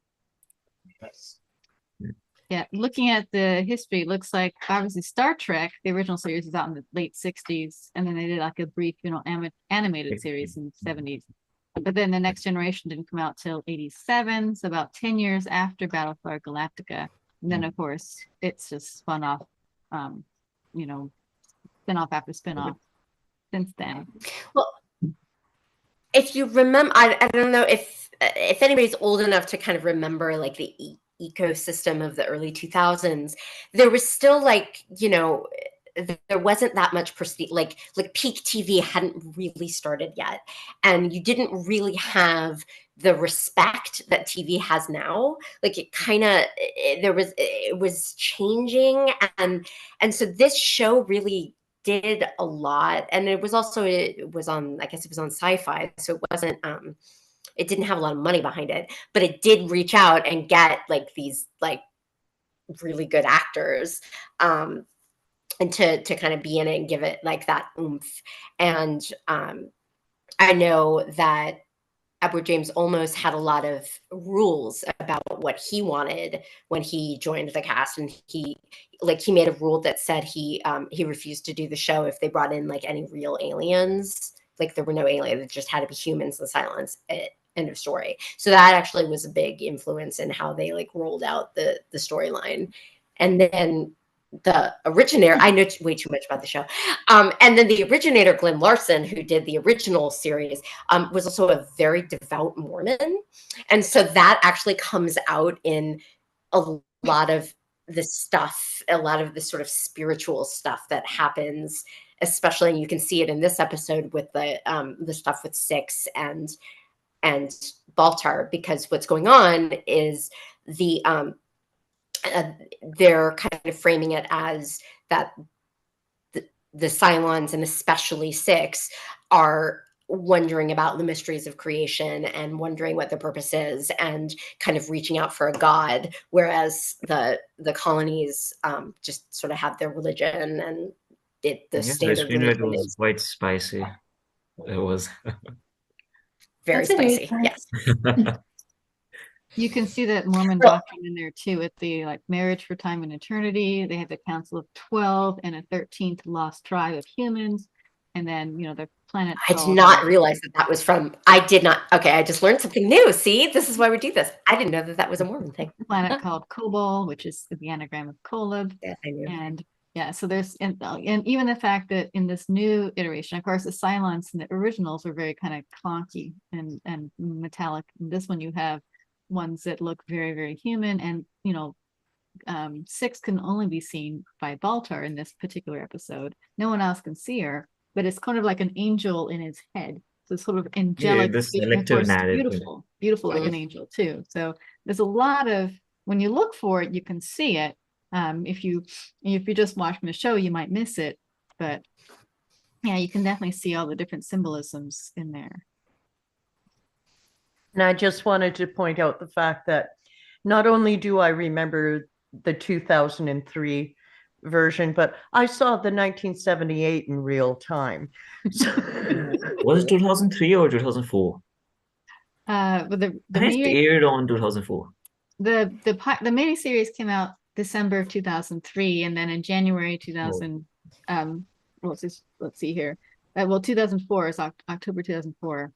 Yeah, looking at the history, it looks like obviously Star Trek, the original series, was out in the late 60s, and then they did like a brief, animated series in the 70s. But then the Next Generation didn't come out till 87, so about 10 years after Battlestar Galactica. And then, of course, it's just spun off, spin-off after spin-off since then. Well, if you remember, I don't know if anybody's old enough to kind of remember like the ecosystem of the early 2000s, there was still there wasn't that much prestige, like peak TV hadn't really started yet, and you didn't really have the respect that TV has now. Like, it was changing, and so this show really did a lot. And it was on, I guess it was on Sci-Fi, so it wasn't it didn't have a lot of money behind it, but it did reach out and get like these like really good actors and to kind of be in it and give it like that oomph. And I know that Edward James Olmos had a lot of rules about what he wanted when he joined the cast, and he made a rule that said he refused to do the show if they brought in like any real aliens. Like, there were no aliens; it just had to be humans and silence. End of story. So that actually was a big influence in how they like rolled out the storyline. And then the originator, I know way too much about the show. And then the originator, Glenn Larson, who did the original series, was also a very devout Mormon. And so that actually comes out in a lot of the stuff, a lot of the sort of spiritual stuff that happens, especially, and you can see it in this episode with the stuff with Six and Baltar, because what's going on is they're kind of framing it as that the Cylons, and especially Six, are wondering about the mysteries of creation and wondering what their purpose is and kind of reaching out for a god, whereas the colonies just sort of have their religion, and the standard religion was is quite spicy. It was very spicy. Yes. You can see that Mormon doctrine in there too, with the like marriage for time and eternity. They have the Council of 12 and a 13th lost tribe of humans, and then the planet. I did not realize that was from. I did not. Okay, I just learned something new. See, this is why we do this. I didn't know that was a Mormon thing. A planet called Kobol, which is the anagram of Kolob. Yes, I knew. And yeah, so there's and even the fact that in this new iteration, of course, the Cylons and the originals were very kind of clunky and metallic. In this one, you have ones that look very, very human, and Six can only be seen by Baltar in this particular episode. No one else can see her, but it's kind of like an angel in his head. So it's sort of angelic, this selective narrative. beautiful like an angel too. So there's a lot of, when you look for it, you can see it. If you just watching the show, you might miss it, but yeah, you can definitely see all the different symbolisms in there. And I just wanted to point out the fact that not only do I remember the 2003 version, but I saw the 1978 in real time. So Was it 2003 or 2004? But the I think it aired on 2004. the miniseries came out December of 2003, and then in January 2000, let's see here. Well, 2004 is October 2004,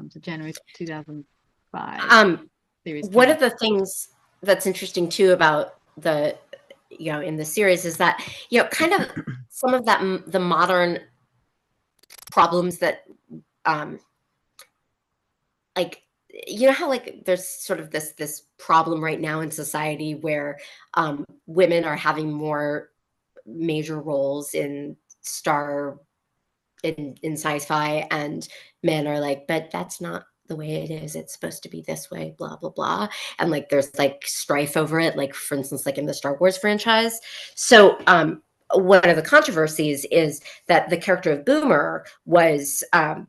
to January 2005. Series One came of the things that's interesting too about the, in the series is that, kind of some of that, the modern problems that, like, how like there's sort of this problem right now in society where women are having more major roles in sci-fi, and men are like, but that's not the way it is. It's supposed to be this way, blah blah blah. And like there's like strife over it, like for instance, like in the Star Wars franchise. So one of the controversies is that the character of Boomer was and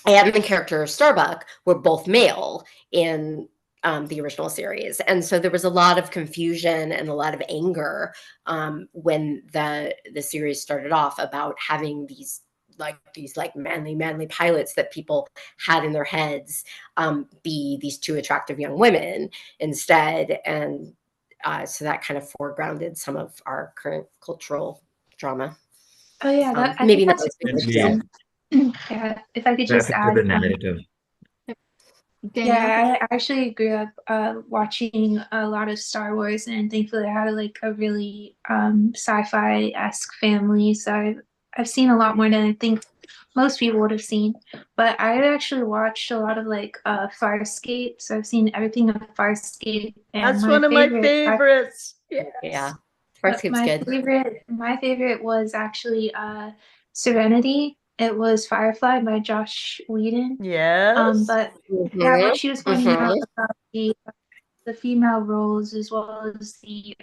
the character of Starbuck were both male in the original series. And so there was a lot of confusion and a lot of anger when the series started off about having these manly pilots that people had in their heads be these two attractive young women instead. And so that kind of foregrounded some of our current cultural drama. Oh yeah, I maybe think not that's as big as interesting. Yeah, if I could just add, The narrative. Danielle? yeah, I actually grew up watching a lot of Star Wars, and thankfully I had like a really sci-fi-esque family, so I've seen a lot more than I think most people would have seen. But I actually watched a lot of like Farscape, so I've seen everything of Farscape, and that's one of my favorites. Yeah, But Farscape's good. my favorite was actually Serenity. It was Firefly by Josh Whedon. Yes. But yeah, what she was pointing out about the female roles, as well as the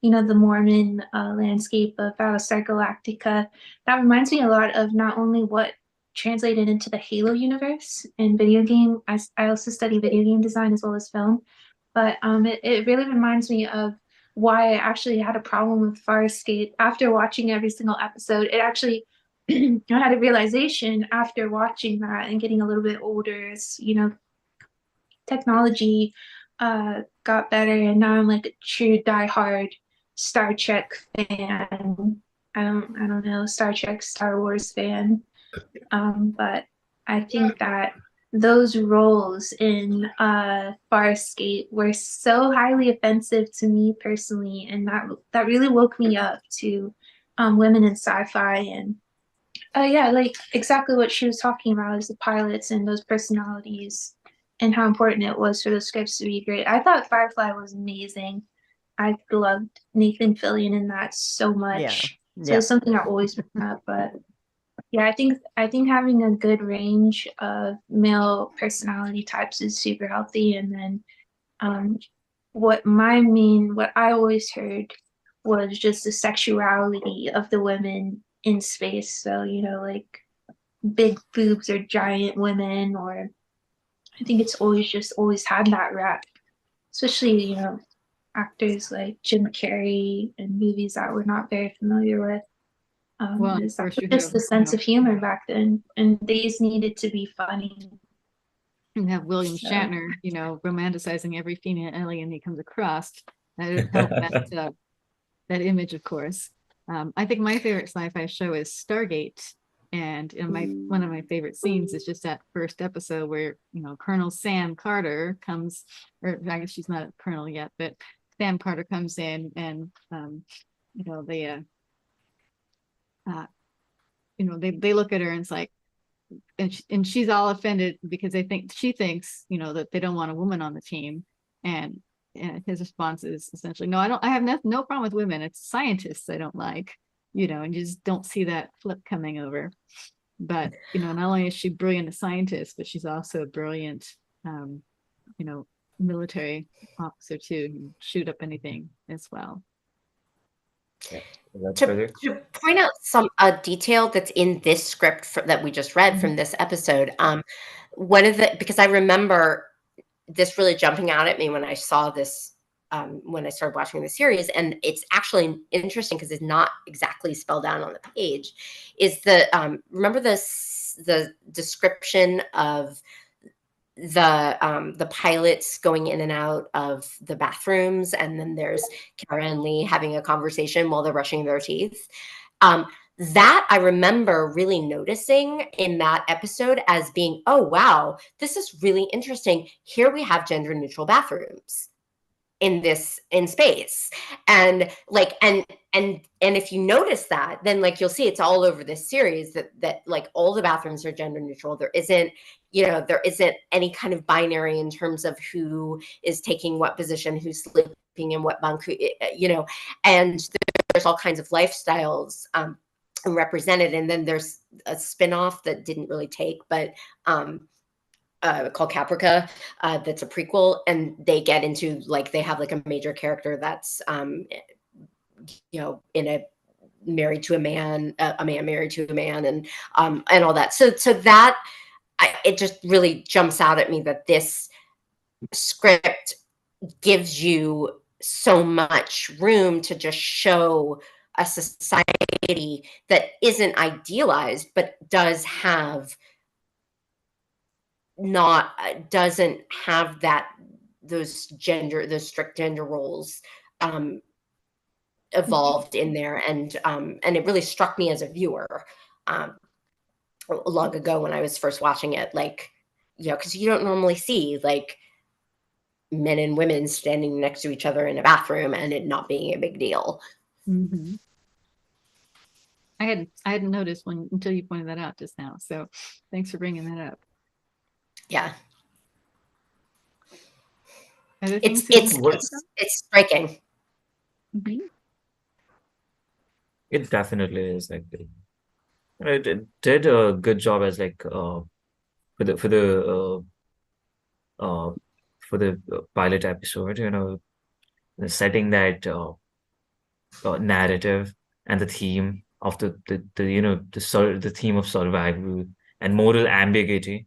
the Mormon landscape of Battlestar Galactica, that reminds me a lot of not only what translated into the Halo universe in video game. I also study video game design as well as film, but it really reminds me of why I actually had a problem with Farscape after watching every single episode. It actually I had a realization after watching that and getting a little bit older, as technology got better, and now I'm like a true diehard Star Trek fan. I don't know, Star Trek, Star Wars fan. But I think that those roles in Farscape were so highly offensive to me personally, and that really woke me up to women in sci-fi. And yeah, like exactly what she was talking about is the pilots and those personalities and how important it was for the scripts to be great. I thought Firefly was amazing. I loved Nathan Fillion in that so much. So it's something I always bring up. But yeah, I think having a good range of male personality types is super healthy. And then what I always heard was just the sexuality of the women in space. So, like big boobs or giant women, or I think it's always had that rap, especially, actors like Jim Carrey in movies that we're not very familiar with. Well, Is of course you just have, the sense of humor back then, and these needed to be funny. you have William So- Shatner, romanticizing every female alien he comes across. That would help that image, of course. I think my favorite sci-fi show is Stargate. And one of my favorite scenes is just that first episode where, Colonel Sam Carter comes, or I guess she's not a colonel yet, but Sam Carter comes in, and they look at her and it's like, and she's all offended because she thinks, that they don't want a woman on the team. And his response is essentially, no, I have no problem with women. It's scientists I don't like, and you just don't see that flip coming over. But, not only is she brilliant a scientist, but she's also a brilliant, military officer too, who can shoot up anything as well. That's To, better. to point out a detail that's in this script that we just read from this episode, because I remember this really jumping out at me when I saw this, when I started watching the series, and it's actually interesting because it's not exactly spelled out on the page, is remember the description of the pilots going in and out of the bathrooms, and then there's Kara and Lee having a conversation while they're brushing their teeth. That I remember really noticing in that episode as being, oh wow, this is really interesting. Here we have gender neutral bathrooms in space, and if you notice that, then like you'll see it's all over this series that like all the bathrooms are gender neutral. There isn't any kind of binary in terms of who is taking what position, who's sleeping in what bunk, and there's all kinds of lifestyles represented. And then there's a spin-off that didn't really take, but called Caprica, that's a prequel, and they get into like they have like a major character that's in a married to a man married to a man, and all that. So that it just really jumps out at me that this script gives you so much room to just show a society that isn't idealized, but doesn't have those strict gender roles evolved in there. And it really struck me as a viewer long ago when I was first watching it, like, because you don't normally see like men and women standing next to each other in a bathroom and it not being a big deal. Mm-hmm. I hadn't noticed until you pointed that out just now. So thanks for bringing that up. Yeah. It's striking. Mm-hmm. It definitely is like it did a good job as like for the pilot episode, setting that narrative and the theme of the theme of survival and moral ambiguity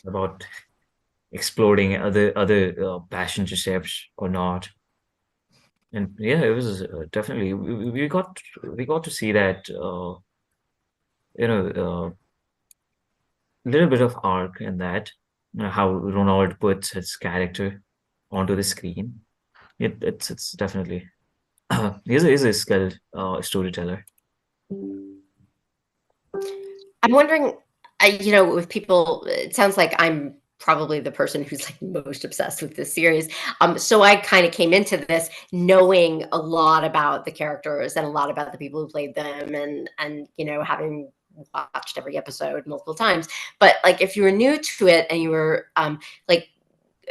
about exploring other passenger ships or not. And yeah, it was definitely we got to see that little bit of arc in that, how Ronald puts his character onto the screen. It's definitely he's a skilled storyteller. I'm wondering, with people, it sounds like I'm probably the person who's like most obsessed with this series. So I kind of came into this knowing a lot about the characters and a lot about the people who played them, and having watched every episode multiple times. But like, if you were new to it and you were like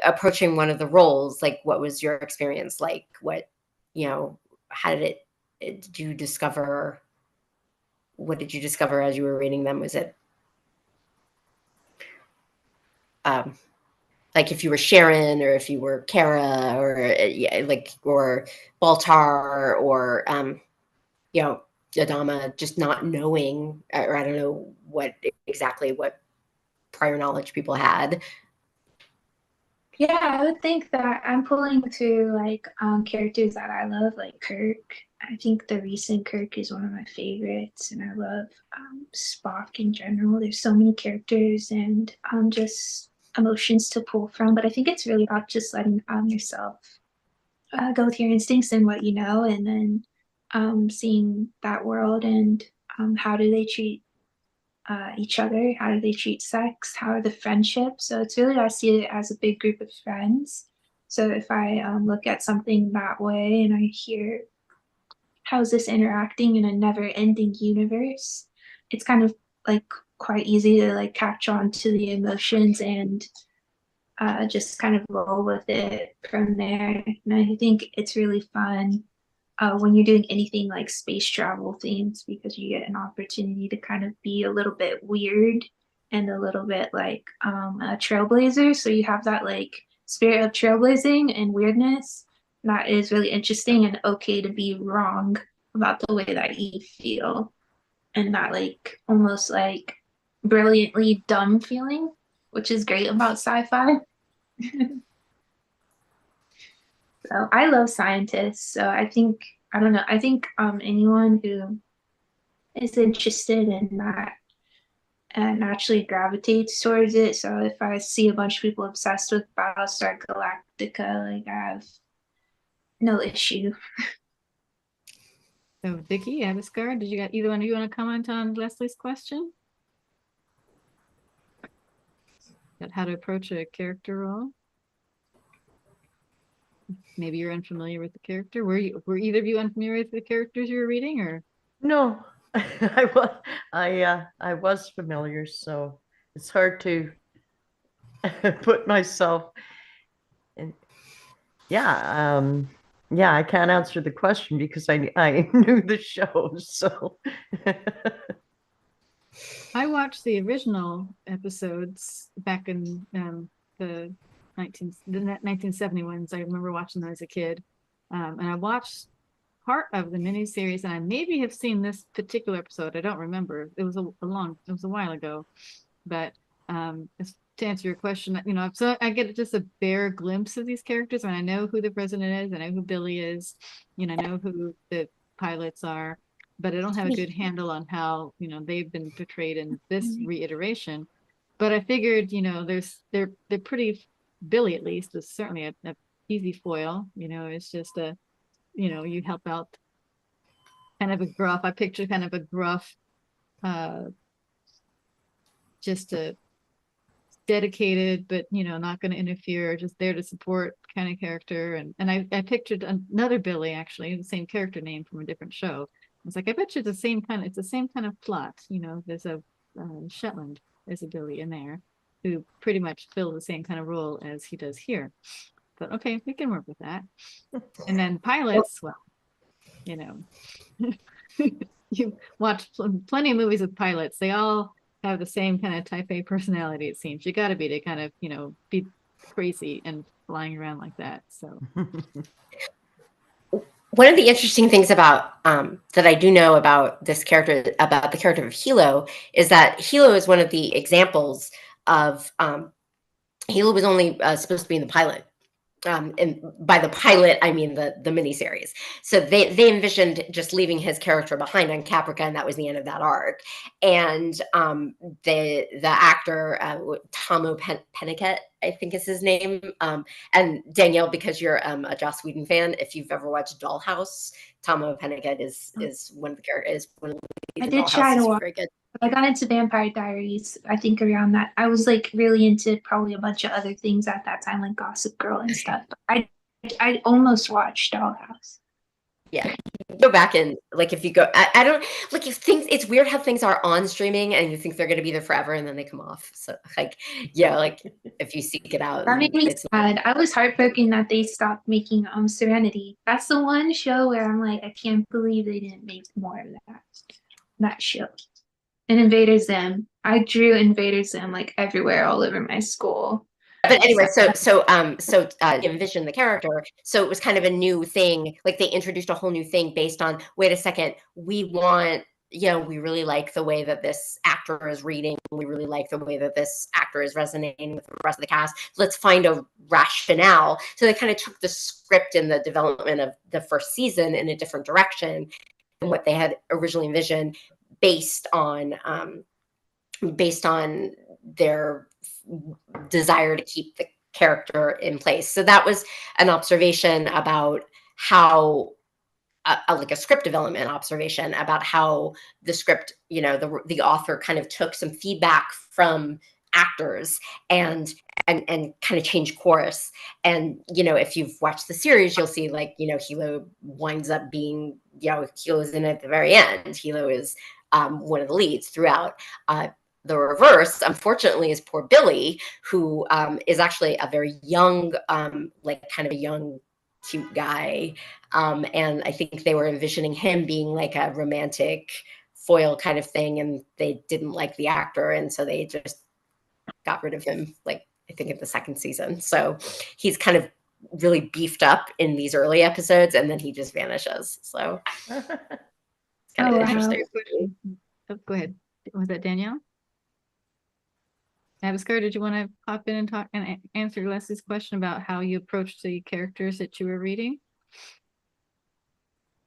approaching one of the roles, like what was your experience like? What, how did did you discover? What did you discover as you were reading them? Was it like if you were Sharon, or if you were Kara, or or Baltar, or Adama, just not knowing, or I don't know what prior knowledge people had? Yeah, I would think that I'm pulling to like characters that I love, like Kirk. I think the recent Kirk is one of my favorites, and I love Spock in general. There's so many characters and just emotions to pull from, but I think it's really about just letting yourself go with your instincts and what you know, and then seeing that world and how do they treat each other, how do they treat sex, how are the friendships. So it's really, I see it as a big group of friends. So if I look at something that way and I hear how's this interacting in a never-ending universe, it's kind of like quite easy to like catch on to the emotions and just kind of roll with it from there. And I think it's really fun when you're doing anything like space travel themes, because you get an opportunity to kind of be a little bit weird and a little bit like a trailblazer. So you have that like spirit of trailblazing and weirdness, that is really interesting and okay to be wrong about the way that you feel. And that like almost like brilliantly dumb feeling, which is great about sci-fi. So I love scientists. So I think I don't know. I think anyone who is interested in that and naturally gravitates towards it. So if I see a bunch of people obsessed with Battlestar Galactica, like I have no issue. So Vicky, Abiscar, did you got either one of you want to comment on Leslie's question? About how to approach a character role? Maybe you're unfamiliar with the character. Were either of you unfamiliar with the characters you were reading, or? No, I was familiar, so it's hard to put myself in. Yeah, yeah, I can't answer the question because I knew the show, so. I watched the original episodes back in the 1971s. I remember watching them as a kid. And I watched part of the miniseries, and I maybe have seen this particular episode. I don't remember. It was it was a while ago. But to answer your question, you know, so I get just a bare glimpse of these characters, and I know who the president is, I know who Billy is, you know, I know who the pilots are, but I don't have a good handle on how, you know, they've been portrayed in this reiteration. But I figured, you know, they're pretty, Billy at least is certainly a easy foil. You know, it's just a, you know, you help out kind of a gruff, I picture kind of a gruff, just a dedicated, but you know, not going to interfere, just there to support kind of character. And I pictured another Billy, actually, the same character name from a different show. I was like, I bet you it's the same kind of plot. You know, there's a Shetland, there's a Billy in there who pretty much fills the same kind of role as he does here. But okay, we can work with that. And then pilots, well, you know, you watch plenty of movies with pilots. They all have the same kind of type A personality, it seems. You got to be to kind of, you know, be crazy and flying around like that. So one of the interesting things about that I do know about this character, about the character of Hilo, is that Hilo is one of the examples of Hilo was only supposed to be in the pilot. And by the pilot, I mean the miniseries. So they envisioned just leaving his character behind on Caprica, and that was the end of that arc. And the actor Tomo Pennicott, I think is his name. And Danielle, because you're a Joss Whedon fan, if you've ever watched Dollhouse, Tomo Pennicott is one of the characters. I did try to watch. Very good. I got into Vampire Diaries, I think around that. I was like really into probably a bunch of other things at that time, like Gossip Girl and stuff. But I almost watched Dollhouse. Yeah, go back and like if you go, I don't like if things. It's weird how things are on streaming and you think they're going to be there forever and then they come off. So like, yeah, like if you seek it out, that made me sad. I was heartbroken that they stopped making Serenity. That's the one show where I'm like, I can't believe they didn't make more of that show. And Invader Zim. I drew Invader Zim like everywhere, all over my school. But anyway, so envision the character. So it was kind of a new thing. Like they introduced a whole new thing based on, wait a second, we want, you know, we really like the way that this actor is reading. We really like the way that this actor is resonating with the rest of the cast. Let's find a rationale. So they kind of took the script and the development of the first season in a different direction than what they had originally envisioned, based on their desire to keep the character in place. So that was an observation about how like a script development observation about how the script, you know, the author kind of took some feedback from actors and kind of changed course. And, you know, if you've watched the series, you'll see like, you know, Hilo winds up being, you know, Hilo's in at the very end. Hilo is one of the leads throughout. The reverse, unfortunately, is poor Billy, who is actually a very young, like kind of a young, cute guy. And I think they were envisioning him being like a romantic foil kind of thing, and they didn't like the actor. And so they just got rid of him, like, I think in the second season. So he's kind of really beefed up in these early episodes, and then he just vanishes. So it's kind of Oh, wow. interesting. Oh, go ahead. Was that Danielle? Abisker, did you want to pop in and talk and answer Leslie's question about how you approached the characters that you were reading?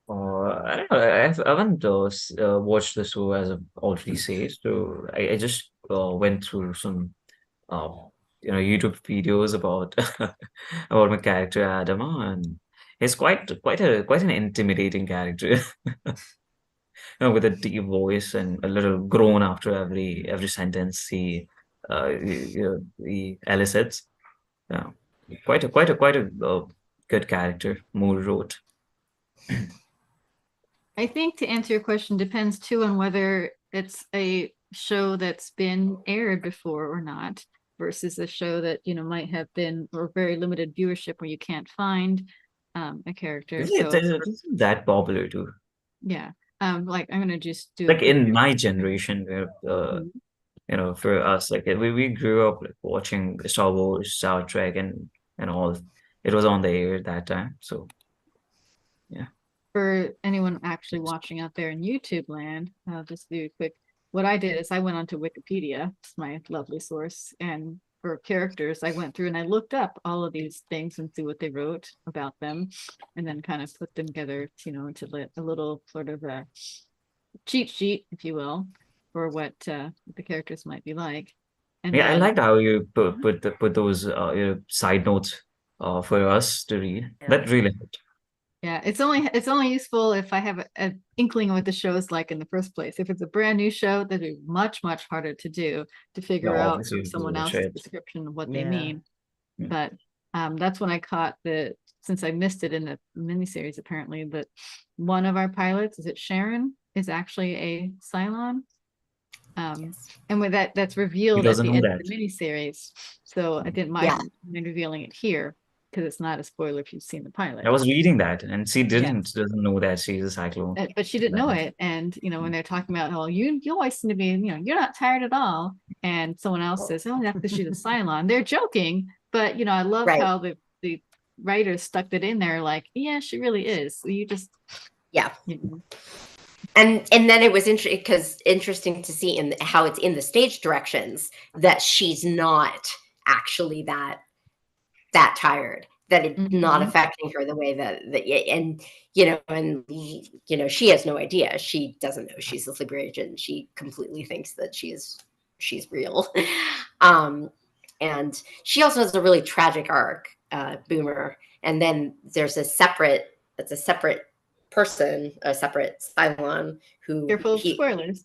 I don't know. I haven't watched the show as I've already said. So I just went through some YouTube videos about about my character Adama, and he's quite an intimidating character. With a deep voice and a little groan after every sentence he elicits. Yeah, quite a good character Moore wrote. I think to answer your question depends too on whether it's a show that's been aired before or not, versus a show that might have been or very limited viewership where you can't find a character. Yeah, So it isn't that popular too. yeah, like I'm gonna just do Like in my generation, Mhm. for us, like we grew up like watching Star Wars, Star Trek, and all. It was on the air at that time, so yeah. For anyone actually watching out there in YouTube land, I'll just do a quick. What I did is I went onto Wikipedia, it's my lovely source, and for characters, I went through and I looked up all of these things and see what they wrote about them, and then kind of put them together, into a little sort of a cheat sheet, if you will, for what the characters might be like. And Yeah, I then liked how you put those side notes for us to read. Yeah. That really helped. yeah, it's only useful if I have an inkling of what the show is like in the first place. If it's a brand new show, that'd be much, much harder to do to figure out Obviously, from it someone was else's shared. description of what they Yeah. mean. Yeah. But that's when I caught since I missed it in the miniseries, apparently, that one of our pilots, is it Sharon, is actually a Cylon. And with that's revealed at doesn't the know end that. of the miniseries. So I didn't Yeah. mind revealing it here because it's not a spoiler if you've seen the pilot. I was reading that, and she doesn't know that she's a cyclone. But she didn't know it. And when they're talking about, oh, you always seem to be, you're not tired at all. And someone else says, oh, that's because she's a Cylon. They're joking, but I love Right. how the writers stuck that in there, like, yeah, she really is. You just Yeah. And then it was interesting to see in how it's in the stage directions that she's not actually that tired, that it's not Mhm. affecting her the way that she has no idea. She doesn't know she's a sleeper agent. She completely thinks that she's real. And she also has a really tragic arc, Boomer. And then there's a separate person, a separate Cylon who Careful of spoilers.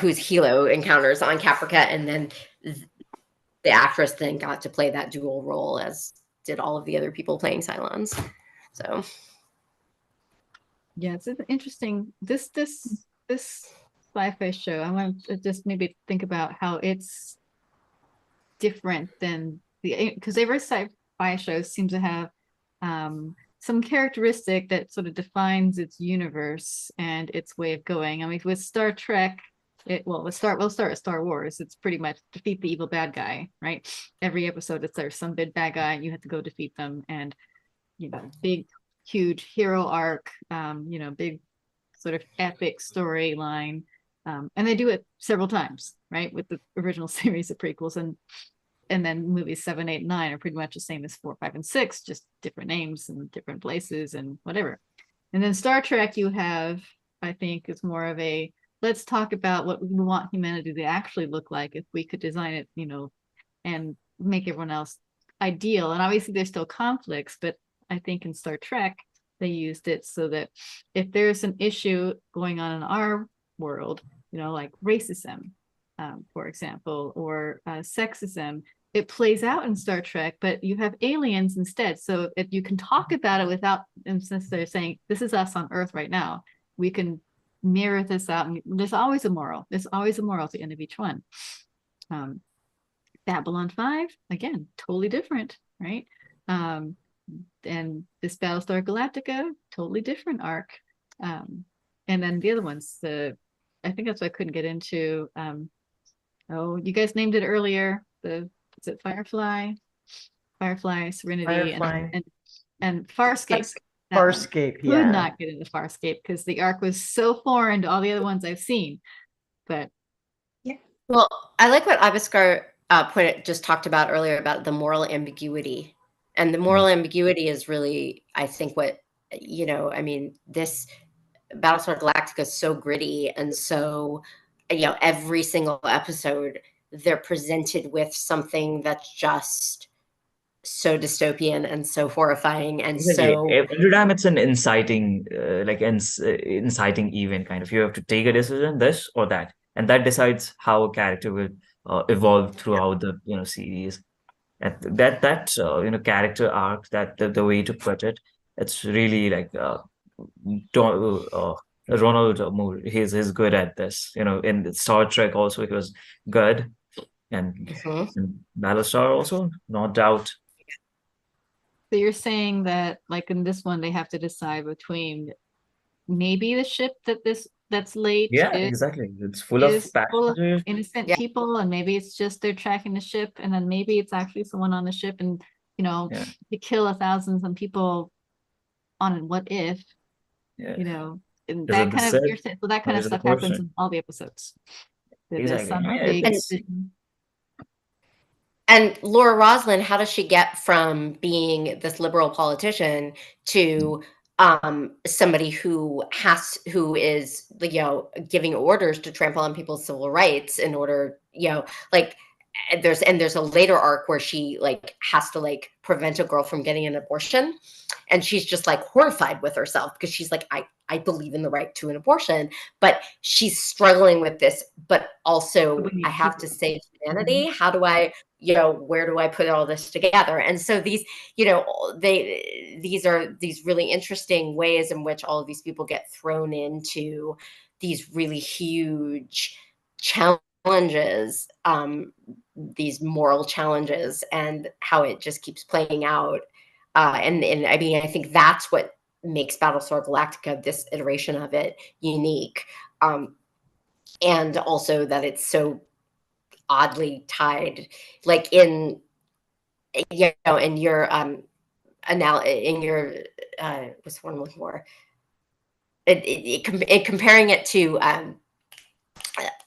whose Hilo encounters on Caprica, and then the actress then got to play that dual role, as did all of the other people playing Cylons. So yeah, it's interesting. This sci-fi show, I want to just maybe think about how it's different than because every sci-fi show seems to have some characteristic that sort of defines its universe and its way of going. I mean, with Star Trek, we'll start with Star Wars. It's pretty much defeat the evil bad guy, right? Every episode, there's some big bad guy, and you have to go defeat them, and big, huge hero arc, big sort of epic storyline, and they do it several times, right? With the original series of prequels, and then movies 7, 8, 9 are pretty much the same as 4, 5, and 6, just different names and different places and whatever. And then Star Trek, you have, I think, it's more of a let's talk about what we want humanity to actually look like if we could design it, and make everyone else ideal. And obviously there's still conflicts, but I think in Star Trek, they used it so that if there's an issue going on in our world, like racism, for example, or sexism, it plays out in Star Trek, but you have aliens instead. So if you can talk about it without necessarily saying, this is us on Earth right now, we can mirror this out. And there's always a moral. There's always a moral at the end of each one. Babylon 5, again, totally different, right? And this Battlestar Galactica, totally different arc. And then the other ones, I think that's what I couldn't get into. You guys named it earlier. Is it Firefly? Firefly, Serenity, Firefly. and Farscape. That one. Farscape, Could yeah. not get into Farscape because the arc was so foreign to all the other ones I've seen. But Well, I like what Abiscar just talked about earlier about the moral ambiguity. And the moral ambiguity is really, I think, what, I mean, this Battlestar Galactica is so gritty. And so, every single episode, they're presented with something that's just so dystopian and so horrifying and so Every time it's an inciting inciting event, kind of, you have to take a decision, this or that, and that decides how a character will evolve throughout the series. And character arc, that the way to put it, it's really like Ronald Moore. He's good at this. In Star Trek also he was good, and Mhm. in Battlestar also, no doubt. so you're saying that, like in this one, they have to decide between maybe the ship that's late Yeah, is exactly. It's full of full of passengers. innocent Yeah. people, and maybe it's just they're tracking the ship, and then maybe it's actually someone on the ship, and Yeah. you kill 1,000 people on what if, Yeah. and Is that it the kind of set, you're saying, so that kind or of is it the stuff happens person? in all the episodes. There's Exactly. some Yeah, big it's- decision. And Laura Roslin, how does she get from being this liberal politician to somebody who is giving orders to trample on people's civil rights in order, like there's a later arc where she has to prevent a girl from getting an abortion, and she's just horrified with herself because she's like, I believe in the right to an abortion, but she's struggling with this, but also We need I have people. to save humanity. How do I, where do I put all this together? And so these are these really interesting ways in which all of these people get thrown into these really huge challenges, these moral challenges, and how it just keeps playing out. And I mean, I think that's what makes Battlestar Galactica, this iteration of it, unique. And also that it's so oddly tied, like in in your in your what's the one I'm looking for? Comparing it to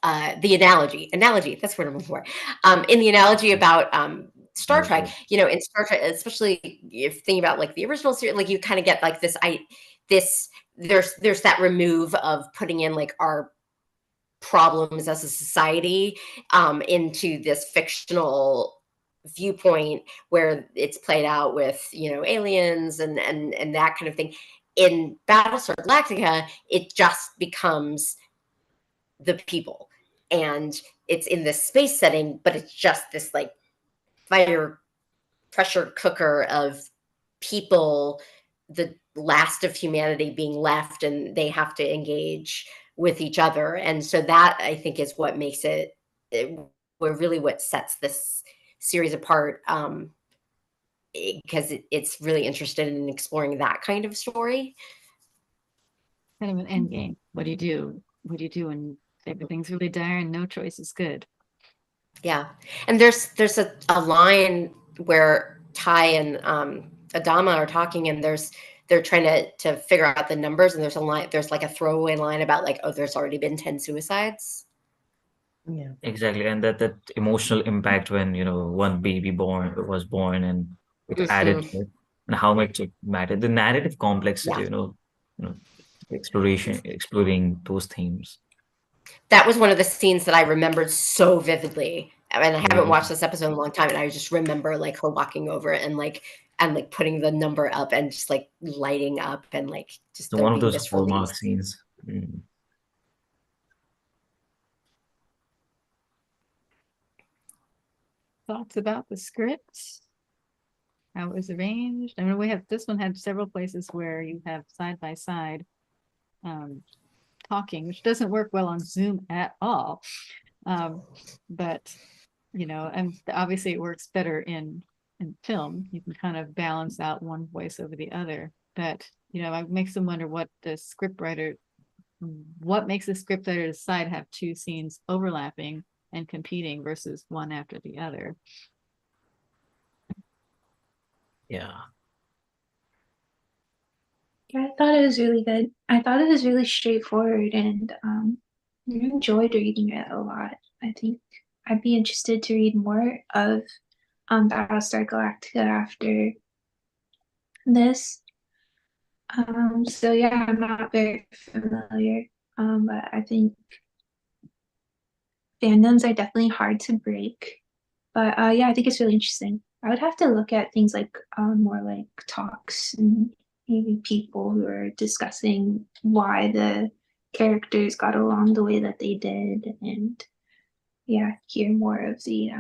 the analogy, that's what I'm looking for. In the analogy about Star Trek, in Star Trek, especially if thinking about the original series, you kind of get there's that remove of putting in our problems as a society into this fictional viewpoint where it's played out with aliens and that kind of thing. In Battlestar Galactica, it just becomes the people, and it's in this space setting, but it's just this fire pressure cooker of people, the last of humanity being left, and they have to engage with each other. And so that, I think, is what makes what sets this series apart, because it's really interested in exploring that kind of story. Kind of an end game. What do you do? What do you do when everything's really dire and no choice is good? Yeah. And there's a line where Ty and Adama are talking, and they're trying to figure out the numbers, and there's a throwaway line about oh, there's already been 10 suicides. Yeah. Exactly. And that emotional impact when, one baby was born, and it added to it, and how much it mattered. The narrative complexity, exploring those themes. That was one of the scenes that I remembered so vividly. I mean, I haven't Yeah. watched this episode in a long time, and I just remember her walking over and putting the number up and just lighting up, and just So one of being those this hallmark release. scenes. Mm. Thoughts about the script? How it was arranged? I mean, this one had several places where you have side by side talking, which doesn't work well on Zoom at all. But and obviously it works better in film. You can kind of balance out one voice over the other. But it makes them wonder what makes the scriptwriter decide have two scenes overlapping and competing versus one after the other. Yeah. Yeah, I thought it was really good. I thought it was really straightforward, and I enjoyed reading it a lot. I think I'd be interested to read more of Battlestar Galactica after this. So yeah, I'm not very familiar, but I think fandoms are definitely hard to break. But yeah, I think it's really interesting. I would have to look at things like more like talks and maybe people who are discussing why the characters got along the way that they did, and yeah, hear more of the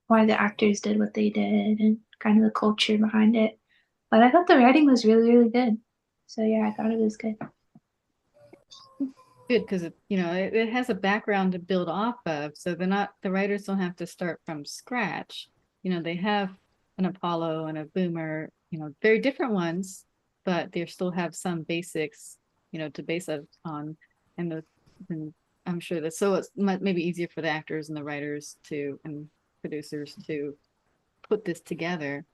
why the actors did what they did and kind of the culture behind it. But I thought the writing was really, really good. So yeah, I thought it was good. Good, because it has a background to build off of, so the writers don't have to start from scratch. They have an Apollo and a Boomer, very different ones, but they still have some basics, to base it on, and I'm sure that so it's maybe easier for the actors and the writers and producers to put this together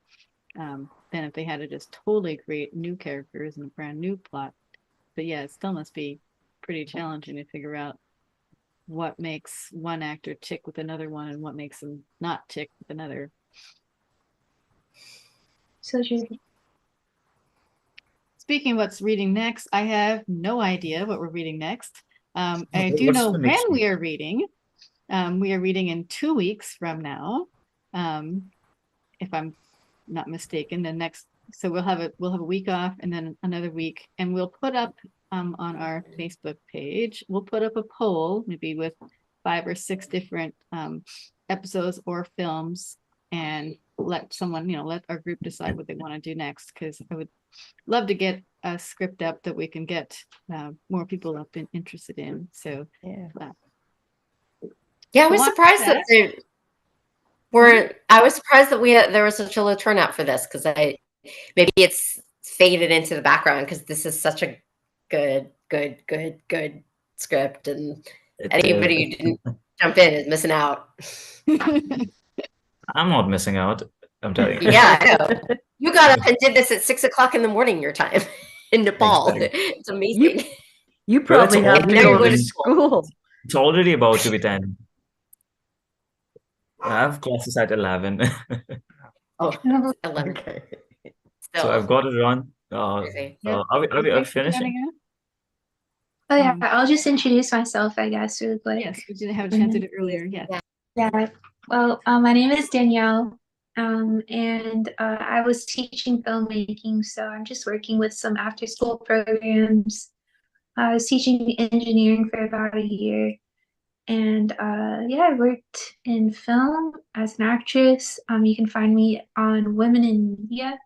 than if they had to just totally create new characters and a brand new plot. But yeah, it still must be pretty challenging to figure out what makes one actor tick with another one and what makes them not tick with another. So true. Speaking of what's reading next, I have no idea what we're reading next. I do What's know the when next we are reading. We are reading in 2 weeks from now, if I'm not mistaken. So we'll have a week off and then another week, and we'll put up on our Facebook page, we'll put up a poll, maybe with 5 or 6 different episodes or films, and let our group decide what they want to do next, because I would love to get a script up that we can get more people up and interested in. So Yeah. Yeah, I was surprised that they were. I was surprised that there was such a low turnout for this, because maybe it's faded into the background because this is such a good script, and anybody who didn't jump in is missing out. I'm not missing out. I'm telling you. Yeah, I know. You got up and did this at 6 o'clock in the morning your time in Nepal. Exactly. It's amazing. You probably have to already go to been- school. It's already about to be 10. I have classes at 11. Oh, it's 11. Okay. Still, So I've got to run. crazy. Are we finishing? Oh yeah, I'll just introduce myself, I guess, really quick. Yes, we didn't have a chance to do it earlier. Yeah. Yeah. Well, my name is Danielle, and I was teaching filmmaking, so I'm just working with some after-school programs. I was teaching engineering for about a year, and yeah, I worked in film as an actress. You can find me on Women in Media.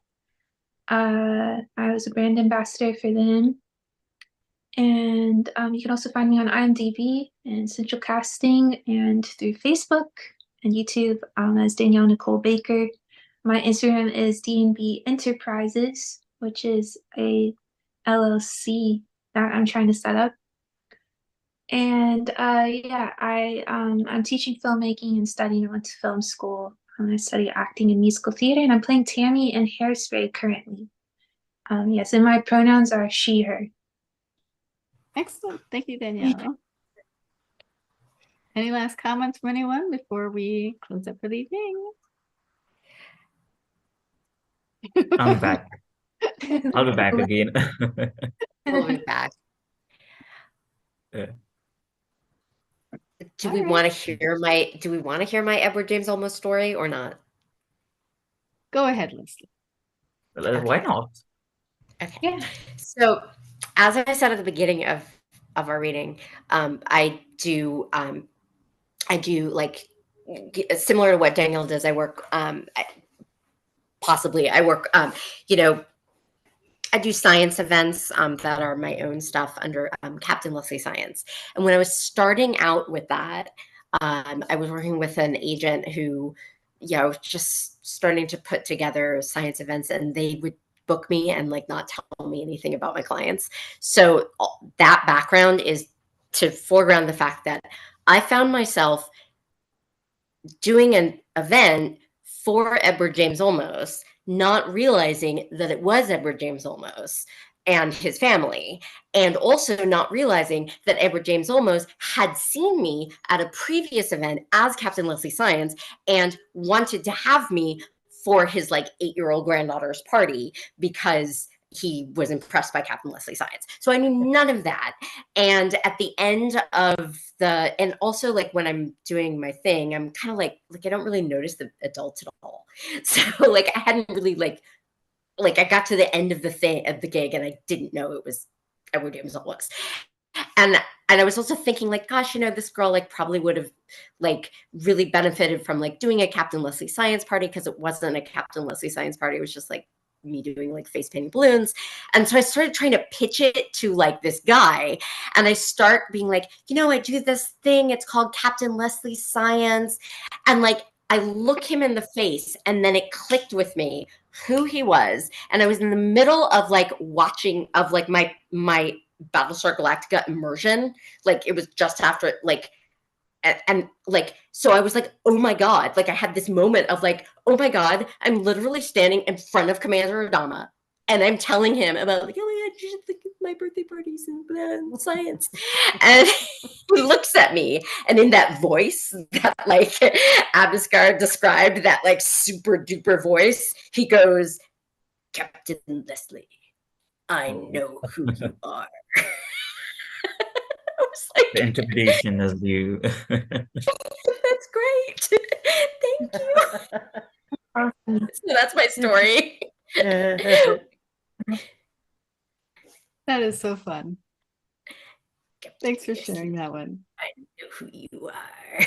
I was a brand ambassador for them. And you can also find me on IMDb and Central Casting and through Facebook and YouTube as Danielle Nicole Baker. My Instagram is D&B Enterprises, which is a LLC that I'm trying to set up. And yeah, I'm teaching filmmaking and studying. I went to film school. I study acting and musical theater, and I'm playing Tammy in Hairspray currently. Yes, and my pronouns are she, her. Excellent. Thank you, Danielle. Any last comments from anyone before we close up for the evening? I'm back. I'll be back again. We'll be back. Yeah. Do we want to hear my Edward James Olmos story or not? Go ahead, Leslie. Why not? Okay. Yeah. So, as I said at the beginning of our reading, I do like similar to what Danielle does. I work I do science events that are my own stuff under Captain Leslie Science. And when I was starting out with that, I was working with an agent who, just starting to put together science events, and they would book me and like not tell me anything about my clients. So that background is to foreground the fact that I found myself doing an event for Edward James Olmos, not realizing that it was Edward James Olmos and his family, and also not realizing that Edward James Olmos had seen me at a previous event as Captain Leslie Science and wanted to have me for his like 8-year-old granddaughter's party because he was impressed by Captain Leslie Science. So I knew none of that. And at the end of and also like when I'm doing my thing, I'm kind of like I don't really notice the adults at all. So like I hadn't really like I got to the end of the gig and I didn't know it was Edward James Olmos. And I was also thinking like, gosh, this girl like probably would have like really benefited from like doing a Captain Leslie Science party, because it wasn't a Captain Leslie Science party. It was just like me doing like face painting balloons. And so I started trying to pitch it to like this guy, and I start being like, I do this thing, it's called Captain Leslie Science. And like I look him in the face, and then it clicked with me who he was. And I was in the middle of like watching of like my Battlestar Galactica immersion. Like it was just after like and like, so I was like, oh my God, like I had this moment of like, oh my God, I'm literally standing in front of Commander Adama and I'm telling him about like, oh yeah, you should think of my birthday parties and science. And he looks at me, and in that voice that like Abiscar described, that like super duper voice, he goes, Captain Leslie, I know who you are. I was like, The intimidation as you. that's great. Thank you. Awesome. So that's my story. That is so fun. Thanks for sharing that one. I know who you are.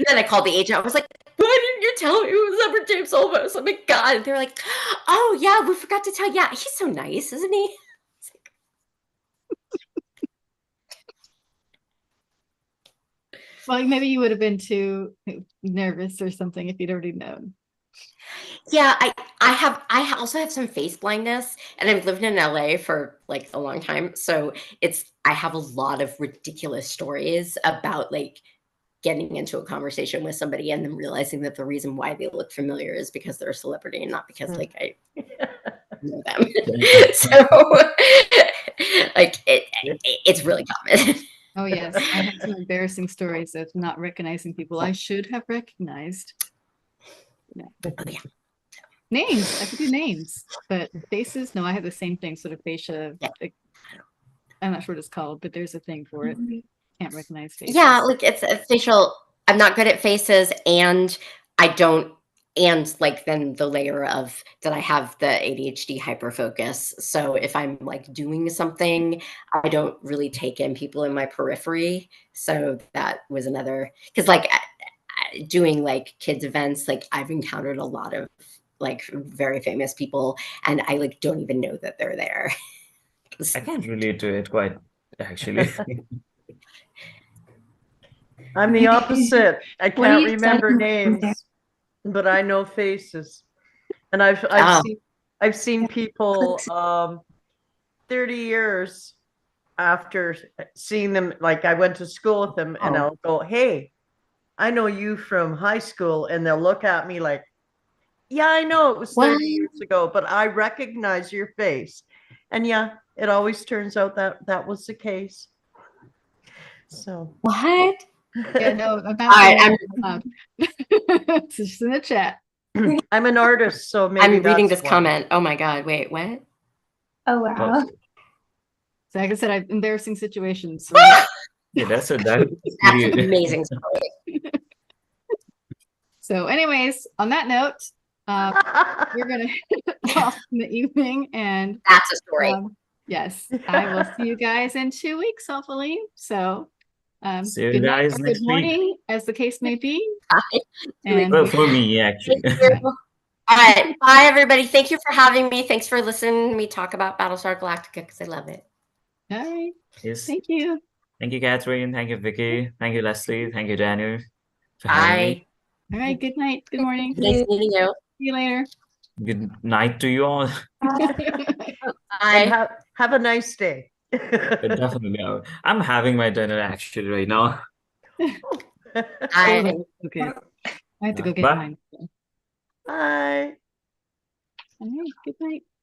Then I called the agent. I was like, why didn't you tell me it was Edward James Olmos? Oh my God. And they were like, oh yeah, we forgot to tell. Yeah, he's so nice, isn't he? Well, maybe you would have been too nervous or something if you'd already known. Yeah, I also have some face blindness, and I've lived in LA for like a long time. So I have a lot of ridiculous stories about like getting into a conversation with somebody and then realizing that the reason why they look familiar is because they're a celebrity and not because like I know them. So like it's really common. Oh yes, I have some embarrassing stories of not recognizing people I should have recognized. Yeah. Oh, yeah. Names, I could do names, but faces, no, I have the same thing, sort of facial. Like, I'm not sure what it's called, but there's a thing for it. Can't recognize faces. Yeah, like it's a facial. I'm not good at faces, and I don't. And like then the layer of that I have the ADHD hyperfocus. So if I'm like doing something, I don't really take in people in my periphery. So that was another, because like doing like kids events, like I've encountered a lot of like very famous people, and I like don't even know that they're there. I can't relate to it quite, actually. I'm the opposite. I What are can't you remember studying? names, but I know faces. And I've seen people 30 years after seeing them, like I went to school with them, and I'll go, hey, I know you from high school, and they'll look at me like, yeah, I know it was 30 years ago, but I recognize your face. And yeah, it always turns out that that was the case. So what? Yeah, no, it's just in the chat. I'm an artist, so maybe I'm reading that's this why. comment. Oh my God, wait, what? Oh wow. So like I said, I've embarrassing situations. So Yeah, that's That's an amazing story. So anyways, on that note, we're gonna head off in the evening, and That's a story. yes, I will see you guys in 2 weeks, hopefully. So See you good night guys or next good week. morning, as the case may be. Bye. And Well, for me, actually. Thank you. All right. Bye, everybody. Thank you for having me. Thanks for listening to me talk about Battlestar Galactica, because I love it. all right, Yes. thank you. Thank you, Catherine. Thank you, Vicky. Thank you, Leslie. Thank you, Daniel, for having me. Bye. All right, good night, good morning. Nice meeting you. See you later. Good night to you all. And Bye. have a nice day. Definitely. I'm having my dinner actually right now. Bye. Okay. All I have to go get Bye. mine. Bye. All right, good night.